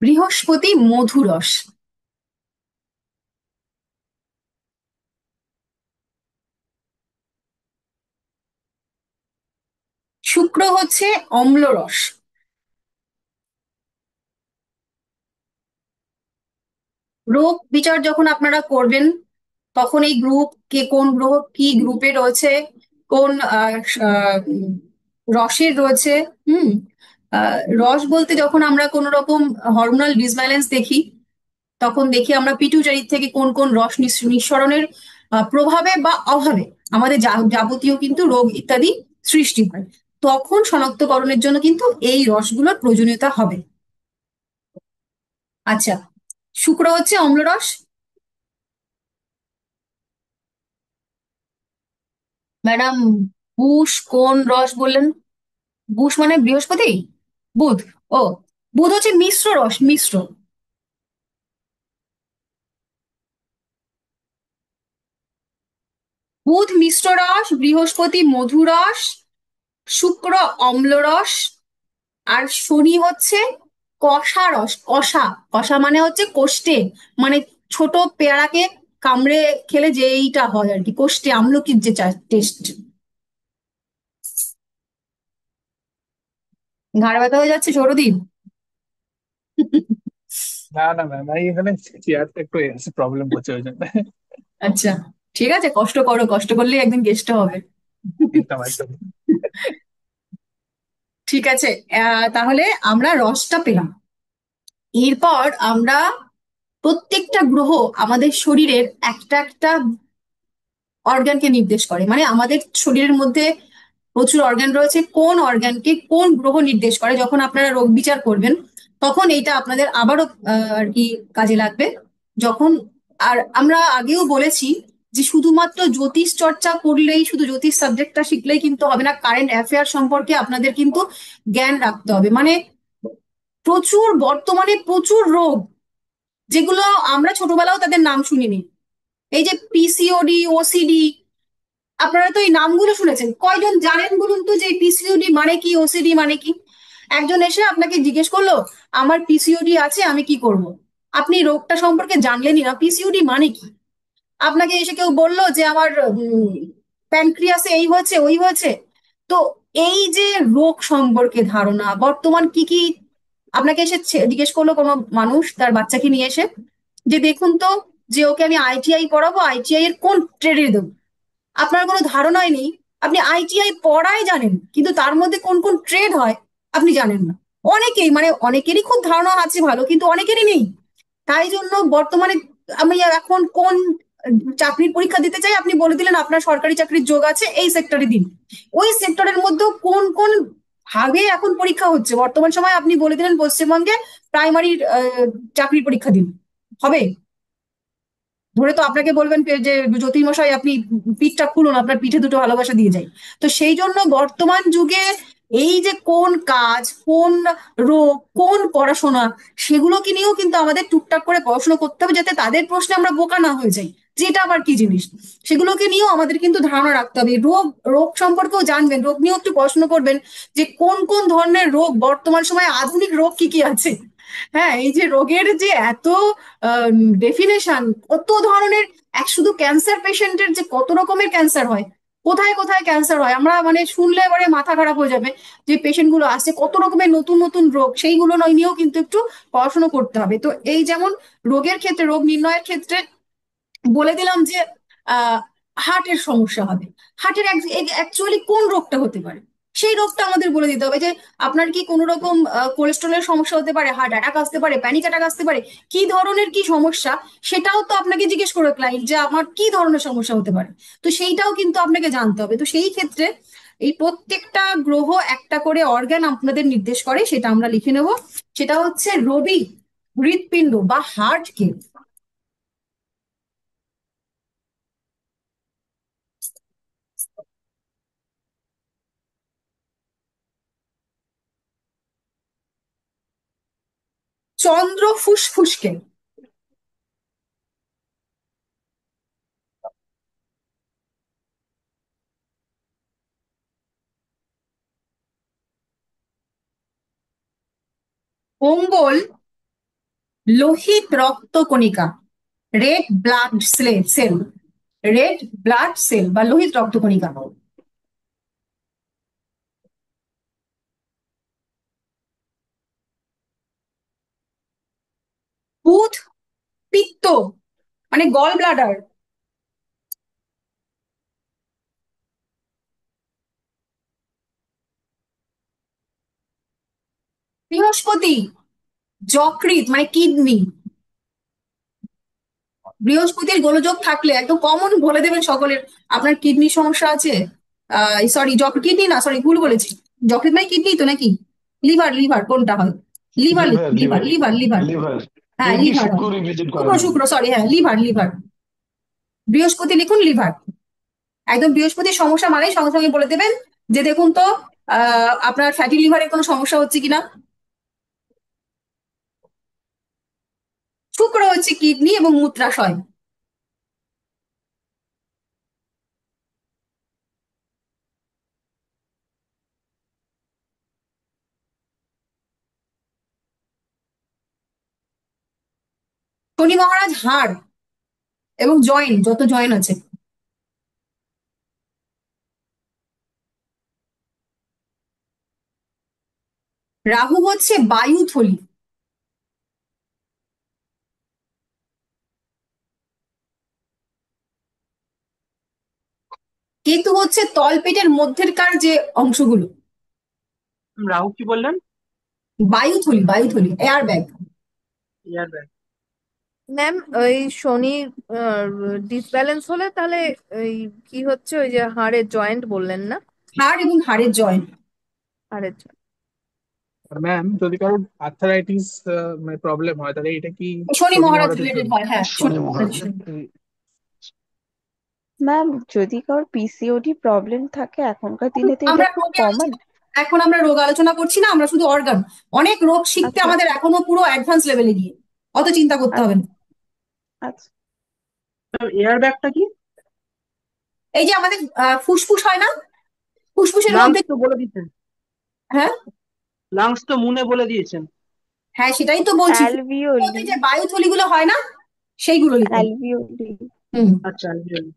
বৃহস্পতি, মধু রস। শুক্র হচ্ছে অম্ল রস। গ্রহ বিচার যখন আপনারা করবেন, তখন এই গ্রুপ কে, কোন গ্রহ কি গ্রুপে রয়েছে, কোন রসের রয়েছে। হুম রস বলতে যখন আমরা কোন রকম হরমোনাল ডিসব্যালেন্স দেখি, তখন দেখি আমরা পিটুইটারি থেকে কোন কোন রস নিঃসরণের প্রভাবে বা অভাবে আমাদের যাবতীয় কিন্তু রোগ ইত্যাদি সৃষ্টি হয়, তখন শনাক্তকরণের জন্য কিন্তু এই রসগুলোর প্রয়োজনীয়তা হবে। আচ্ছা, শুক্র হচ্ছে অম্লরস। ম্যাডাম, বুশ কোন রস বললেন? বুশ মানে বৃহস্পতি? বুধ? ও, বুধ হচ্ছে মিশ্র রস, মিশ্র। বুধ মিশ্র রস, বৃহস্পতি মধুরস, শুক্র অম্লরস, আর শনি হচ্ছে কষা রস। কষা, কষা মানে হচ্ছে কোষ্ঠে, মানে ছোট পেয়ারাকে কামড়ে খেলে যে এইটা হয় আর কি, কোষ্ঠে আমলকির যে টেস্ট। ঘাড় ব্যথা হয়ে যাচ্ছে সৌরদীপ? না না ম্যাম, আমি এখানে চেয়ারটা একটু এসে প্রবলেম করছে ওই জন্য। আচ্ছা, ঠিক আছে, কষ্ট করো, কষ্ট করলেই একদিন গেস্ট হবে। একদম একদম। ঠিক আছে, তাহলে আমরা রসটা পেলাম। এরপর আমরা প্রত্যেকটা গ্রহ আমাদের শরীরের একটা একটা অর্গানকে নির্দেশ করে, মানে আমাদের শরীরের মধ্যে প্রচুর অর্গান রয়েছে, কোন অর্গানকে কোন গ্রহ নির্দেশ করে, যখন আপনারা রোগ বিচার করবেন তখন এইটা আপনাদের আবারও আর কি কাজে লাগবে। যখন, আর আমরা আগেও বলেছি যে শুধুমাত্র জ্যোতিষ চর্চা করলেই, শুধু জ্যোতিষ সাবজেক্টটা শিখলেই কিন্তু হবে না, কারেন্ট অ্যাফেয়ার সম্পর্কে আপনাদের কিন্তু জ্ঞান রাখতে হবে। মানে প্রচুর, বর্তমানে প্রচুর রোগ যেগুলো আমরা ছোটবেলাও তাদের নাম শুনিনি। এই যে পিসিওডি, ওসিডি, আপনারা তো এই নামগুলো শুনেছেন, কয়জন জানেন বলুন তো যে পিসিওডি মানে কি, ওসিডি মানে কি? একজন এসে আপনাকে জিজ্ঞেস করলো আমার পিসিওডি আছে, আমি কি করব? আপনি রোগটা সম্পর্কে জানলেনই না, পিসিওডি মানে কি। আপনাকে এসে কেউ বললো যে আমার প্যানক্রিয়াসে এই হয়েছে ওই হয়েছে। তো এই যে রোগ সম্পর্কে ধারণা, বর্তমান কি কি, আপনাকে এসে জিজ্ঞেস করলো কোনো মানুষ তার বাচ্চাকে নিয়ে এসে যে দেখুন তো, যে ওকে আমি আইটিআই পড়াবো, আইটিআই এর কোন ট্রেডে দেবো? আপনার কোনো ধারণাই নেই। আপনি আইটিআই পড়াই জানেন, কিন্তু তার মধ্যে কোন কোন ট্রেড হয় আপনি জানেন না। অনেকেই, মানে অনেকেরই খুব ধারণা আছে ভালো, কিন্তু অনেকেরই নেই। তাই জন্য বর্তমানে আমি এখন কোন চাকরির পরীক্ষা দিতে চাই, আপনি বলে দিলেন আপনার সরকারি চাকরির যোগ আছে, এই সেক্টরে দিন। ওই সেক্টরের মধ্যেও কোন কোন ভাগে এখন পরীক্ষা হচ্ছে বর্তমান সময়, আপনি বলে দিলেন পশ্চিমবঙ্গে প্রাইমারি চাকরির পরীক্ষা দিন, হবে? ধরে তো আপনাকে বলবেন যে জ্যোতির্মশাই আপনি পিঠটা খুলুন, আপনার পিঠে দুটো ভালোবাসা দিয়ে যাই। তো সেই জন্য বর্তমান যুগে এই যে কোন কাজ, কোন রোগ, কোন পড়াশোনা, সেগুলোকে নিয়েও কিন্তু আমাদের টুকটাক করে পড়াশোনা করতে হবে, যাতে তাদের প্রশ্নে আমরা বোকা না হয়ে যাই, যেটা আবার কি জিনিস। সেগুলোকে নিয়েও আমাদের কিন্তু ধারণা রাখতে হবে। রোগ, রোগ সম্পর্কেও জানবেন, রোগ নিয়েও একটু পড়াশোনা করবেন, যে কোন কোন ধরনের রোগ বর্তমান সময়ে, আধুনিক রোগ কি কি আছে। হ্যাঁ, এই যে রোগের যে এত ডেফিনেশন, কত ধরনের, এক শুধু ক্যান্সার পেশেন্টের যে কত রকমের ক্যান্সার হয়, কোথায় কোথায় ক্যান্সার হয়, আমরা মানে শুনলে এবারে মাথা খারাপ হয়ে যাবে। যে পেশেন্ট গুলো আসছে, কত রকমের নতুন নতুন রোগ, সেইগুলো নয় নিয়েও কিন্তু একটু পড়াশোনা করতে হবে। তো এই যেমন রোগের ক্ষেত্রে, রোগ নির্ণয়ের ক্ষেত্রে বলে দিলাম যে আহ হার্টের সমস্যা হবে, হার্টের অ্যাকচুয়ালি কোন রোগটা হতে পারে সেই রোগটা আমাদের বলে দিতে হবে। যে আপনার কি কোনো রকম কোলেস্ট্রলের সমস্যা হতে পারে, হার্ট অ্যাটাক আসতে পারে, প্যানিক অ্যাটাক আসতে পারে, কি ধরনের কি সমস্যা, সেটাও তো আপনাকে জিজ্ঞেস করে ক্লায়েন্ট যে আমার কি ধরনের সমস্যা হতে পারে। তো সেইটাও কিন্তু আপনাকে জানতে হবে। তো সেই ক্ষেত্রে এই প্রত্যেকটা গ্রহ একটা করে অর্গান আপনাদের নির্দেশ করে, সেটা আমরা লিখে নেব। সেটা হচ্ছে রবি হৃৎপিণ্ড বা হার্টকে, চন্দ্র ফুসফুসকে, মঙ্গল লোহিত রক্তকণিকা, red blood cell, red blood cell বা লোহিত রক্তকণিকা। বুধ পিত্ত, মানে গল ব্লাডার। বৃহস্পতি যকৃৎ, মানে কিডনি। বৃহস্পতির গোলযোগ থাকলে একদম কমন বলে দেবেন সকলের, আপনার কিডনির সমস্যা আছে, সরি কিডনি না, সরি ভুল বলেছি, যকৃৎ মানে কিডনি তো নাকি, লিভার, লিভার কোনটা হয়, liver, liver liver, liver liver, liver, liver হ্যাঁ কিডনি লিভার, শুক্র রিভিজিট শুক্র, করাবেন। শুক্র, সরি, হ্যাঁ লিভার, লিভার, বৃহস্পতি লিখুন লিভার, একদম বৃহস্পতির সমস্যা মানেই সঙ্গে সঙ্গে বলে দেবেন যে দেখুন তো আপনার ফ্যাটি লিভারের কোনো সমস্যা হচ্ছে কিনা। শুক্র হচ্ছে কিডনি এবং মূত্রাশয়। শনি মহারাজ হাড় এবং জয়েন্ট, যত জয়েন্ট আছে। রাহু হচ্ছে বায়ুথলি। কেতু হচ্ছে তলপেটের মধ্যেকার যে অংশগুলো, রাহু কি বললেন? বায়ুথলি, বায়ুথলি, air bag. Air bag. Ma'am ওই শনির ডিসব্যালেন্স হলে তাহলে ওই কি হচ্ছে, ওই যে হাড়ের জয়েন্ট বললেন না, হাড় এবং হাড়ের জয়েন্ট। হাড়ের joint। আর ম্যাম যদি কারোর আর্থারাইটিস মানে প্রবলেম হয় তাহলে এটা কি শনি শনি মহারাজ মহারাজের রিলেটেড জন্য? হয়, হ্যাঁ শনি শনি মহারাজ। মহারাজ। ম্যাম যদি কারোর পিসিওডি প্রবলেম থাকে এখনকার দিনে তো এটা আমরা খুব রোগে কমন। আলোচনা, এখন আমরা রোগ আলোচনা করছি না, আমরা শুধু অর্গান। অনেক রোগ শিখতে আচ্ছা আমাদের এখনো পুরো অ্যাডভান্স লেভেলে গিয়ে, অত চিন্তা করতে হবে আচ্ছা না। আচ্ছা। এয়ার ব্যাগটা কি? এই যে আমাদের ফুসফুস হয় না, ফুসফুসের লাংস মধ্যে, তো বলে দিয়েছেন, হ্যাঁ লাংস তো মুনে বলে দিয়েছেন। হ্যাঁ সেটাই তো বলছি, ফুসফুসের মধ্যে অ্যালভিওলি, যে বায়ুথলি গুলো হয় না, সেইগুলো লিখুন। অ্যালভিওলি। হুম। আচ্ছা alveoli।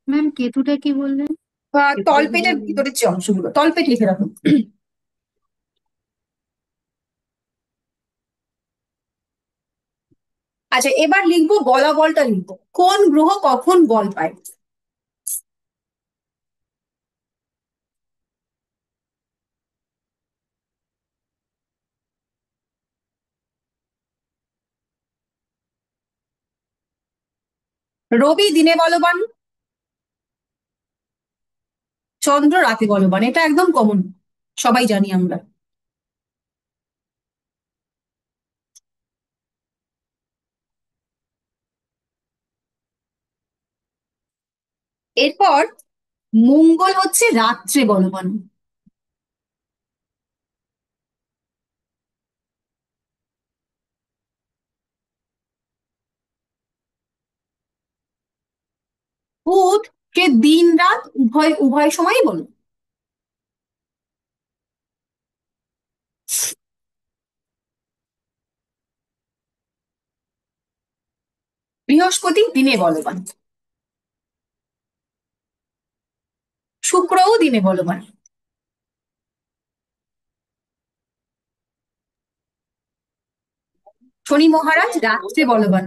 ম্যাম কেতুটা কি বললেন? কেতুটা কি তলপেটের বললেন? ভিতরের যে অংশগুলো, তলপেট লিখে রাখুন। আচ্ছা এবার লিখবো বলা বলটা লিখবো, কোন গ্রহ কখন বল পায়। রবি দিনে বলবান, চন্দ্র রাতে বলবান, এটা একদম কমন, সবাই জানি আমরা। এরপর মঙ্গল হচ্ছে রাত্রে বলবান। বুধ কে দিন রাত উভয় উভয় সময়ই বলো। বৃহস্পতি দিনে বলবান, শুক্রও দিনে বলবান, শনি মহারাজ রাত্রে বলবান,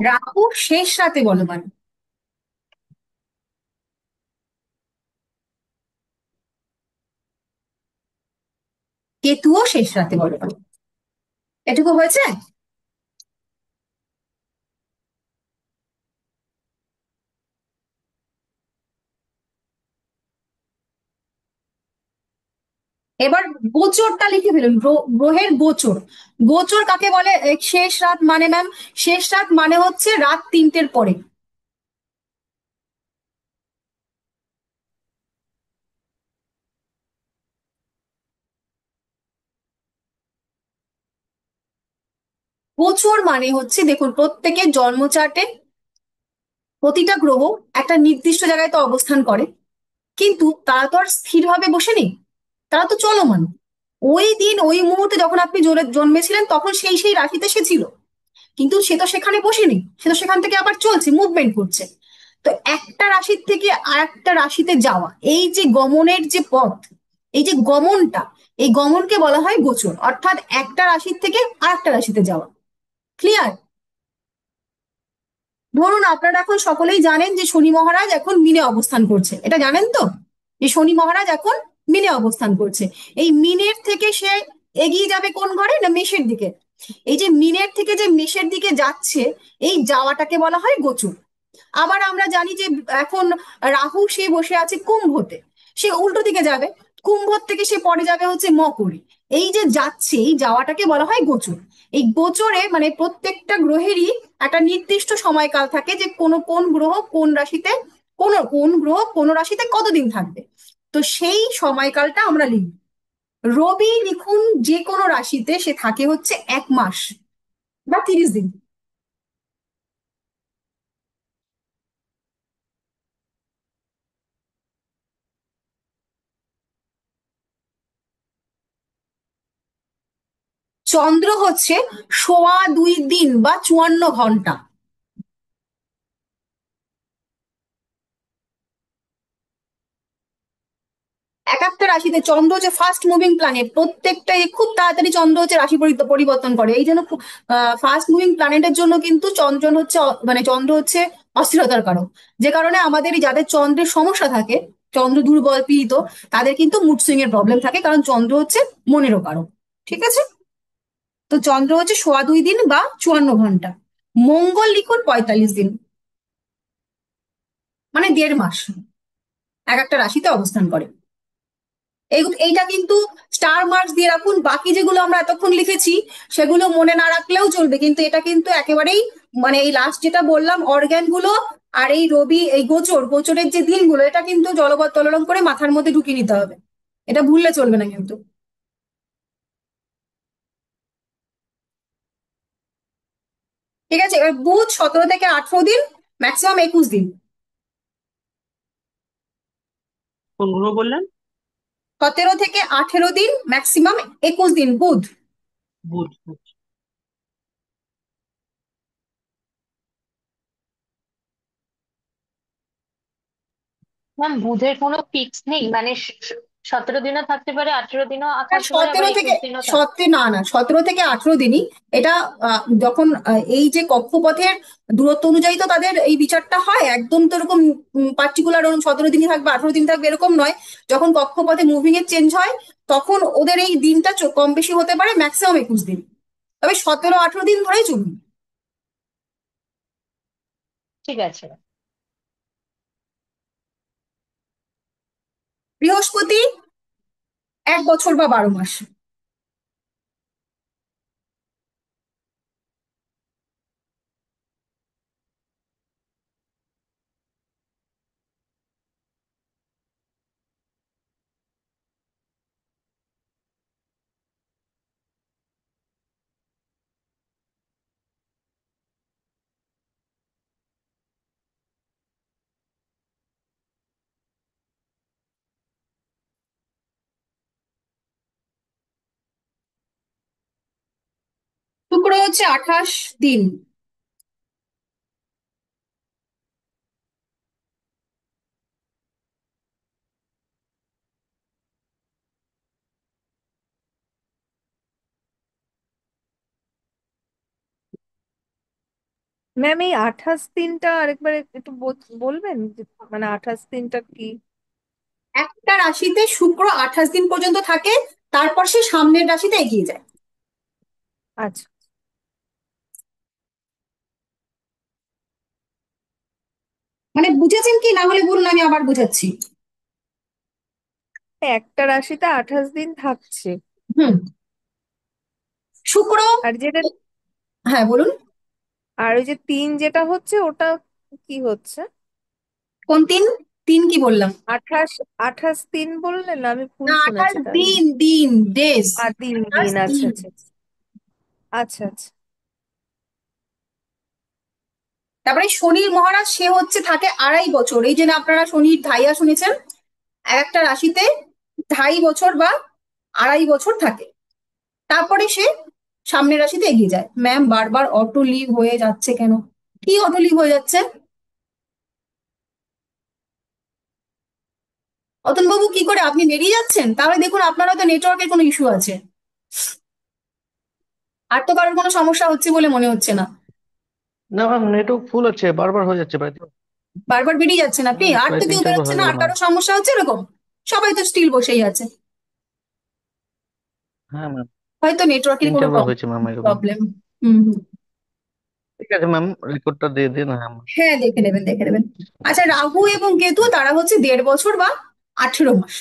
রাহু শেষ রাতে বলবান, কেতুও শেষ রাতে বলবান। এটুকু হয়েছে। এবার গোচরটা লিখে ফেলুন, গ্রহের গোচর। গোচর কাকে বলে? শেষ রাত মানে ম্যাম, শেষ রাত মানে হচ্ছে রাত 3টের পরে। গোচর মানে হচ্ছে দেখুন, প্রত্যেকের জন্ম চার্টে প্রতিটা গ্রহ একটা নির্দিষ্ট জায়গায় তো অবস্থান করে, কিন্তু তারা তো আর স্থিরভাবে বসে নেই, তারা তো চলমান। ওই দিন ওই মুহূর্তে যখন আপনি জন্মেছিলেন তখন সেই সেই রাশিতে সে ছিল, কিন্তু সে তো সেখানে বসেনি, সে তো সেখান থেকে আবার চলছে, মুভমেন্ট করছে। তো একটা রাশির থেকে আর একটা রাশিতে যাওয়া, এই যে গমনের যে পথ, এই যে গমনটা, এই গমনকে বলা হয় গোচর, অর্থাৎ একটা রাশির থেকে আর একটা রাশিতে যাওয়া। ক্লিয়ার? ধরুন আপনারা এখন সকলেই জানেন যে শনি মহারাজ এখন মিনে অবস্থান করছে, এটা জানেন তো, যে শনি মহারাজ এখন মিনে অবস্থান করছে। এই মিনের থেকে সে এগিয়ে যাবে কোন ঘরে, না মেষের দিকে। এই যে মিনের থেকে যে মেষের দিকে যাচ্ছে, এই যাওয়াটাকে বলা হয় গোচর। আবার আমরা জানি যে এখন রাহু সে বসে আছে কুম্ভতে, সে উল্টো দিকে যাবে, কুম্ভ থেকে সে পরে যাবে হচ্ছে মকরে। এই যে যাচ্ছে, এই যাওয়াটাকে বলা হয় গোচর। এই গোচরে মানে প্রত্যেকটা গ্রহেরই একটা নির্দিষ্ট সময়কাল থাকে, যে কোন গ্রহ কোন রাশিতে, কোন গ্রহ কোন রাশিতে কতদিন থাকবে। তো সেই সময়কালটা আমরা লিখব। রবি লিখুন যে কোনো রাশিতে সে থাকে হচ্ছে 1 মাস বা 30 দিন। চন্দ্র হচ্ছে 2.25 দিন বা 54 ঘন্টা। এক একটা রাশিতে চন্দ্র হচ্ছে ফাস্ট মুভিং প্ল্যানেট, প্রত্যেকটাই খুব তাড়াতাড়ি চন্দ্র হচ্ছে রাশি পরিবর্তন করে। এই জন্য খুব ফাস্ট মুভিং প্ল্যানেটের জন্য কিন্তু চন্দ্র হচ্ছে মানে চন্দ্র হচ্ছে অস্থিরতার কারক। যে কারণে আমাদের এই যাদের চন্দ্রের সমস্যা থাকে, চন্দ্র দুর্বল পীড়িত, তাদের কিন্তু মুড সুইং এর প্রবলেম থাকে, কারণ চন্দ্র হচ্ছে মনেরও কারক। ঠিক আছে, তো চন্দ্র হচ্ছে 2.25 দিন বা 54 ঘন্টা। মঙ্গল লিখুন 45 দিন, মানে 1.5 মাস এক একটা রাশিতে অবস্থান করে। এইটা কিন্তু স্টার মার্কস দিয়ে রাখুন। বাকি যেগুলো আমরা এতক্ষণ লিখেছি সেগুলো মনে না রাখলেও চলবে, কিন্তু এটা কিন্তু একেবারেই মানে এই লাস্ট যেটা বললাম অর্গ্যান গুলো, আর এই রবি এই গোচরের যে দিনগুলো, এটা কিন্তু জলবৎ করে মাথার মধ্যে ঢুকিয়ে নিতে হবে, এটা ভুললে চলবে না কিন্তু। ঠিক আছে, এবার বুধ 17 থেকে 18 দিন, ম্যাক্সিমাম 21 দিন। কোন গ্রহ বললেন? 17 থেকে 18 দিন, ম্যাক্সিমাম 21 দিন বুধ। বুধ। ম্যাম বুধের কোনো ফিক্স নেই, মানে 17 দিনও থাকতে পারে, 18 দিনও হ্যাঁ, থাকতে পারে, আবার 17 থেকে 21 দিনও থাকতে সত্যি না না 17 থেকে 18 দিনই। এটা যখন এই যে কক্ষপথের দূরত্ব অনুযায়ী তো তাদের এই বিচারটা হয়, একদম তো এরকম পার্টিকুলার 17 দিনই থাকবে 18 দিন থাকবে এরকম নয়। যখন কক্ষপথে মুভিং এর চেঞ্জ হয়, তখন ওদের এই দিনটা কম বেশি হতে পারে, ম্যাক্সিমাম 21 দিন। তবে 17-18 দিন ধরেই চলুন। ঠিক আছে। বৃহস্পতি 1 বছর বা 12 মাস। শুক্র হচ্ছে 28 দিন। ম্যাম এই 28 দিনটা আরেকবার একটু বলবেন মানে 28 দিনটা কি? একটা রাশিতে শুক্র 28 দিন পর্যন্ত থাকে, তারপর সে সামনের রাশিতে এগিয়ে যায়। আচ্ছা, মানে বুঝেছেন কি, না হলে বলুন আমি আবার বুঝাচ্ছি। একটা রাশিতে 28 দিন থাকছে। হুম, শুক্র। আর যেটা, হ্যাঁ বলুন। আর ওই যে 3 যেটা হচ্ছে ওটা কি হচ্ছে? কোন তিন? তিন কি বললাম? 28 দিন বললেন না, আমি ভুল না, শুনেছি 28 তাহলে। দিন, দিন, ডেজ। আর দিন 28 দিন, আচ্ছা দিন। আচ্ছা আচ্ছা আচ্ছা। তারপরে শনির মহারাজ সে হচ্ছে থাকে 2.5 বছর। এই যে না আপনারা শনির ধাইয়া শুনেছেন, এক একটা রাশিতে 2.5 বছর বা 2.5 বছর থাকে, তারপরে সে সামনের রাশিতে এগিয়ে যায়। ম্যাম বারবার অটো লিভ হয়ে যাচ্ছে কেন? কি অটো লিভ হয়ে যাচ্ছে? অতন বাবু কি করে আপনি বেরিয়ে যাচ্ছেন? তাহলে দেখুন আপনার হয়তো নেটওয়ার্কের কোনো ইস্যু আছে, আর তো কারোর কোনো সমস্যা হচ্ছে বলে মনে হচ্ছে না। না ম্যাম, নেটওয়ার্ক ফুল আছে, বারবার হয়ে যাচ্ছে প্রায় বারবার বেরিয়ে যাচ্ছে না আপনি, আর প্রায় তো তিন কেউ চারবার বেরোচ্ছে হয়ে না, গেল আর ম্যাম। কারো সমস্যা হচ্ছে এরকম? সবাই তো স্টিল বসেই আছে। হ্যাঁ ম্যাম, হয়তো নেটওয়ার্কের তিন কোনো চারবার হয়েছে ম্যাম এরকম। প্রবলেম। হুম হুম। ঠিক আছে ম্যাম, রেকর্ডটা দিয়ে দিন। হ্যাঁ ma'am। হ্যাঁ, দেখে নেবেন দেখে নেবেন। আচ্ছা, রাহু এবং কেতু তারা হচ্ছে 1.5 বছর বা 18 মাস।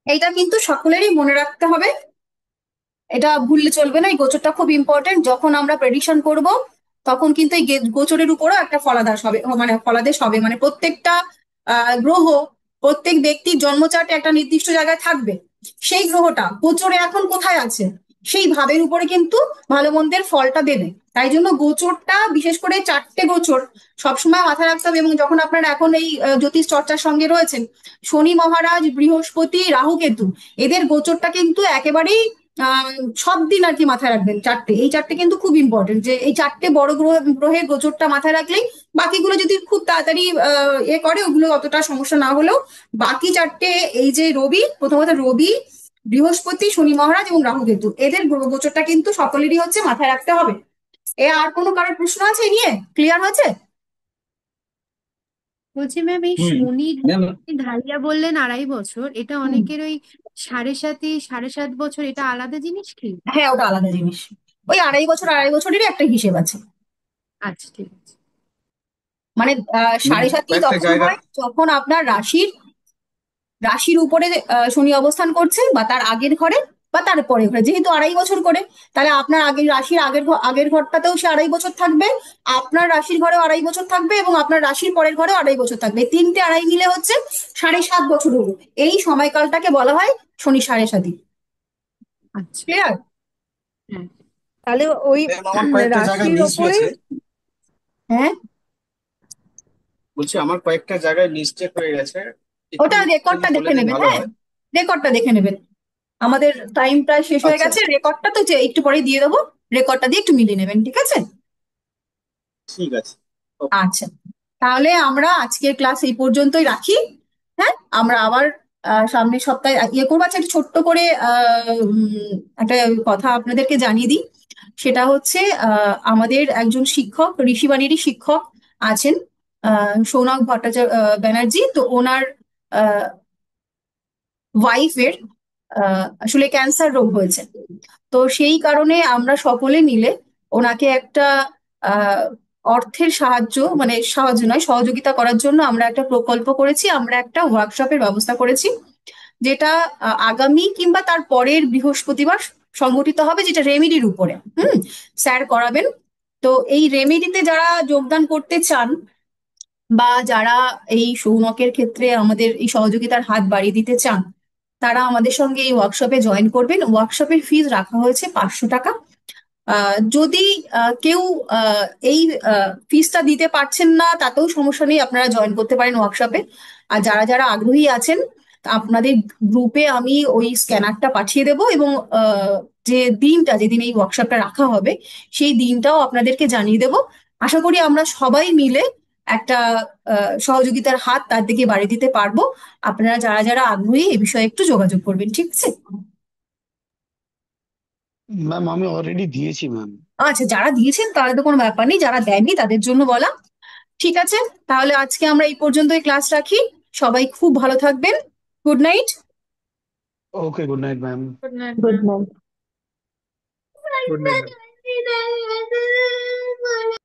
এইটা কিন্তু সকলেরই মনে রাখতে হবে, এটা ভুললে চলবে না। এই গোচরটা খুব ইম্পর্টেন্ট। যখন আমরা প্রেডিকশন করব তখন কিন্তু এই গোচরের উপরও একটা ফলাদেশ হবে, মানে ফলাদেশ হবে, মানে প্রত্যেকটা গ্রহ, প্রত্যেক ব্যক্তির জন্মচার্টে একটা নির্দিষ্ট জায়গায় থাকবে। সেই গ্রহটা গোচরে এখন কোথায় আছে সেই ভাবের উপরে কিন্তু ভালো মন্দের ফলটা দেবে। তাই জন্য গোচরটা, বিশেষ করে 4টে গোচর সবসময় মাথায় রাখতে হবে। এবং যখন আপনারা এখন এই জ্যোতিষ চর্চার সঙ্গে রয়েছেন, শনি মহারাজ, বৃহস্পতি, রাহু, কেতু, এদের গোচরটা কিন্তু একেবারেই আহ সব দিন আর কি মাথায় রাখবেন। এই চারটে কিন্তু খুব ইম্পর্টেন্ট, যে এই 4টে বড় গ্রহের গোচরটা মাথায় রাখলেই বাকিগুলো যদি খুব তাড়াতাড়ি করে, ওগুলো অতটা সমস্যা না হলেও বাকি 4টে, এই যে রবি, প্রথমত রবি, বৃহস্পতি, শনি মহারাজ এবং রাহু কেতু, এদের গোচরটা কিন্তু সকলেরই হচ্ছে মাথায় রাখতে হবে। আর কোনো কারোর প্রশ্ন আছে এই নিয়ে? ক্লিয়ার হয়েছে? বলছি ম্যাম, এই হুম শনির ম্যাম। ঢালিয়া বললেন 2.5 বছর, এটা অনেকের ওই 7.5 7.5 বছর, এটা আলাদা জিনিস কি? হ্যাঁ, ওটা আলাদা জিনিস। ওই 2.5 বছরেরই একটা হিসেব আছে। আচ্ছা, ঠিক আছে। মানে ম্যাম 7.5ই কয়েকটা তখন জায়গা। হয় যখন আপনার রাশির রাশির উপরে শনি অবস্থান করছে, বা তার আগের ঘরে বা তার পরের ঘরে। যেহেতু 2.5 বছর করে, তাহলে আপনার আগের রাশির আগের ঘরটাতেও সে 2.5 বছর থাকবে, আপনার রাশির ঘরেও 2.5 বছর থাকবে, এবং আপনার রাশির পরের ঘরেও 2.5 বছর থাকবে। এই তিনটে আড়াই মিলে হচ্ছে 7.5 বছর হলো। এই সময়কালটাকে বলা হয় শনি 7.5। আচ্ছা, ক্লিয়ার? হ্যাঁ। তাহলে ওই ম্যাম আমার কয়েকটা জায়গায় রাশির মিস ওপরে হয়েছে। হ্যাঁ, বলছি আমার কয়েকটা জায়গায় মিস্টেক হয়ে গেছে, একটু ওটা যদি রেকর্ডটা বলে দেখে দিন নেবেন। ভালো হ্যাঁ, হয়। রেকর্ডটা দেখে নেবেন। আমাদের টাইম প্রায় শেষ হয়ে আচ্ছা গেছে, রেকর্ডটা তো যে একটু পরে দিয়ে দেবো, রেকর্ডটা দিয়ে একটু মিলিয়ে নেবেন, ঠিক আছে? ঠিক আছে। ওকে। আচ্ছা, তাহলে আমরা আজকের ক্লাস এই পর্যন্তই রাখি। হ্যাঁ, আমরা আবার সামনের সপ্তাহে ইয়ে করবো। আচ্ছা, একটা ছোট্ট করে একটা কথা আপনাদেরকে জানিয়ে দিই। সেটা হচ্ছে আমাদের একজন শিক্ষক, ঋষিবাণীরই শিক্ষক আছেন, সৌনক ভট্টাচার্য ব্যানার্জি। তো ওনার ওয়াইফের আসলে ক্যান্সার রোগ হয়েছে। তো সেই কারণে আমরা সকলে মিলে ওনাকে একটা আহ অর্থের সাহায্য, মানে সাহায্য নয়, সহযোগিতা করার জন্য আমরা একটা প্রকল্প করেছি, আমরা একটা ওয়ার্কশপের ব্যবস্থা করেছি, যেটা আগামী কিংবা তার পরের বৃহস্পতিবার সংগঠিত হবে, যেটা রেমেডির উপরে স্যার করাবেন। তো এই রেমেডিতে যারা যোগদান করতে চান, বা যারা এই সৌনকের ক্ষেত্রে আমাদের এই সহযোগিতার হাত বাড়িয়ে দিতে চান, তারা আমাদের সঙ্গে এই ওয়ার্কশপে জয়েন করবেন। ওয়ার্কশপের ফিজ রাখা হয়েছে 500 টাকা। যদি কেউ আহ, এই ফিসটা দিতে পারছেন না, তাতেও সমস্যা নেই, আপনারা জয়েন করতে পারেন ওয়ার্কশপে। আর যারা যারা আগ্রহী আছেন, আপনাদের গ্রুপে আমি ওই স্ক্যানারটা পাঠিয়ে দেবো, এবং যে দিনটা, যেদিন এই ওয়ার্কশপটা রাখা হবে, সেই দিনটাও আপনাদেরকে জানিয়ে দেবো। আশা করি আমরা সবাই মিলে একটা সহযোগিতার হাত তার দিকে বাড়িয়ে দিতে পারবো। আপনারা যারা যারা আগ্রহী এ বিষয়ে একটু যোগাযোগ করবেন, ঠিক আছে? ম্যাম আমি অলরেডি দিয়েছি ম্যাম। আচ্ছা, যারা দিয়েছেন তাহলে তো কোনো ব্যাপার নেই, যারা দেননি তাদের জন্য বলা। ঠিক আছে, তাহলে আজকে আমরা এই পর্যন্তই ক্লাস রাখি। সবাই খুব ভালো থাকবেন। Good night. Okay, good night ma'am. Good night good ma'am. Night. Good night ma'am.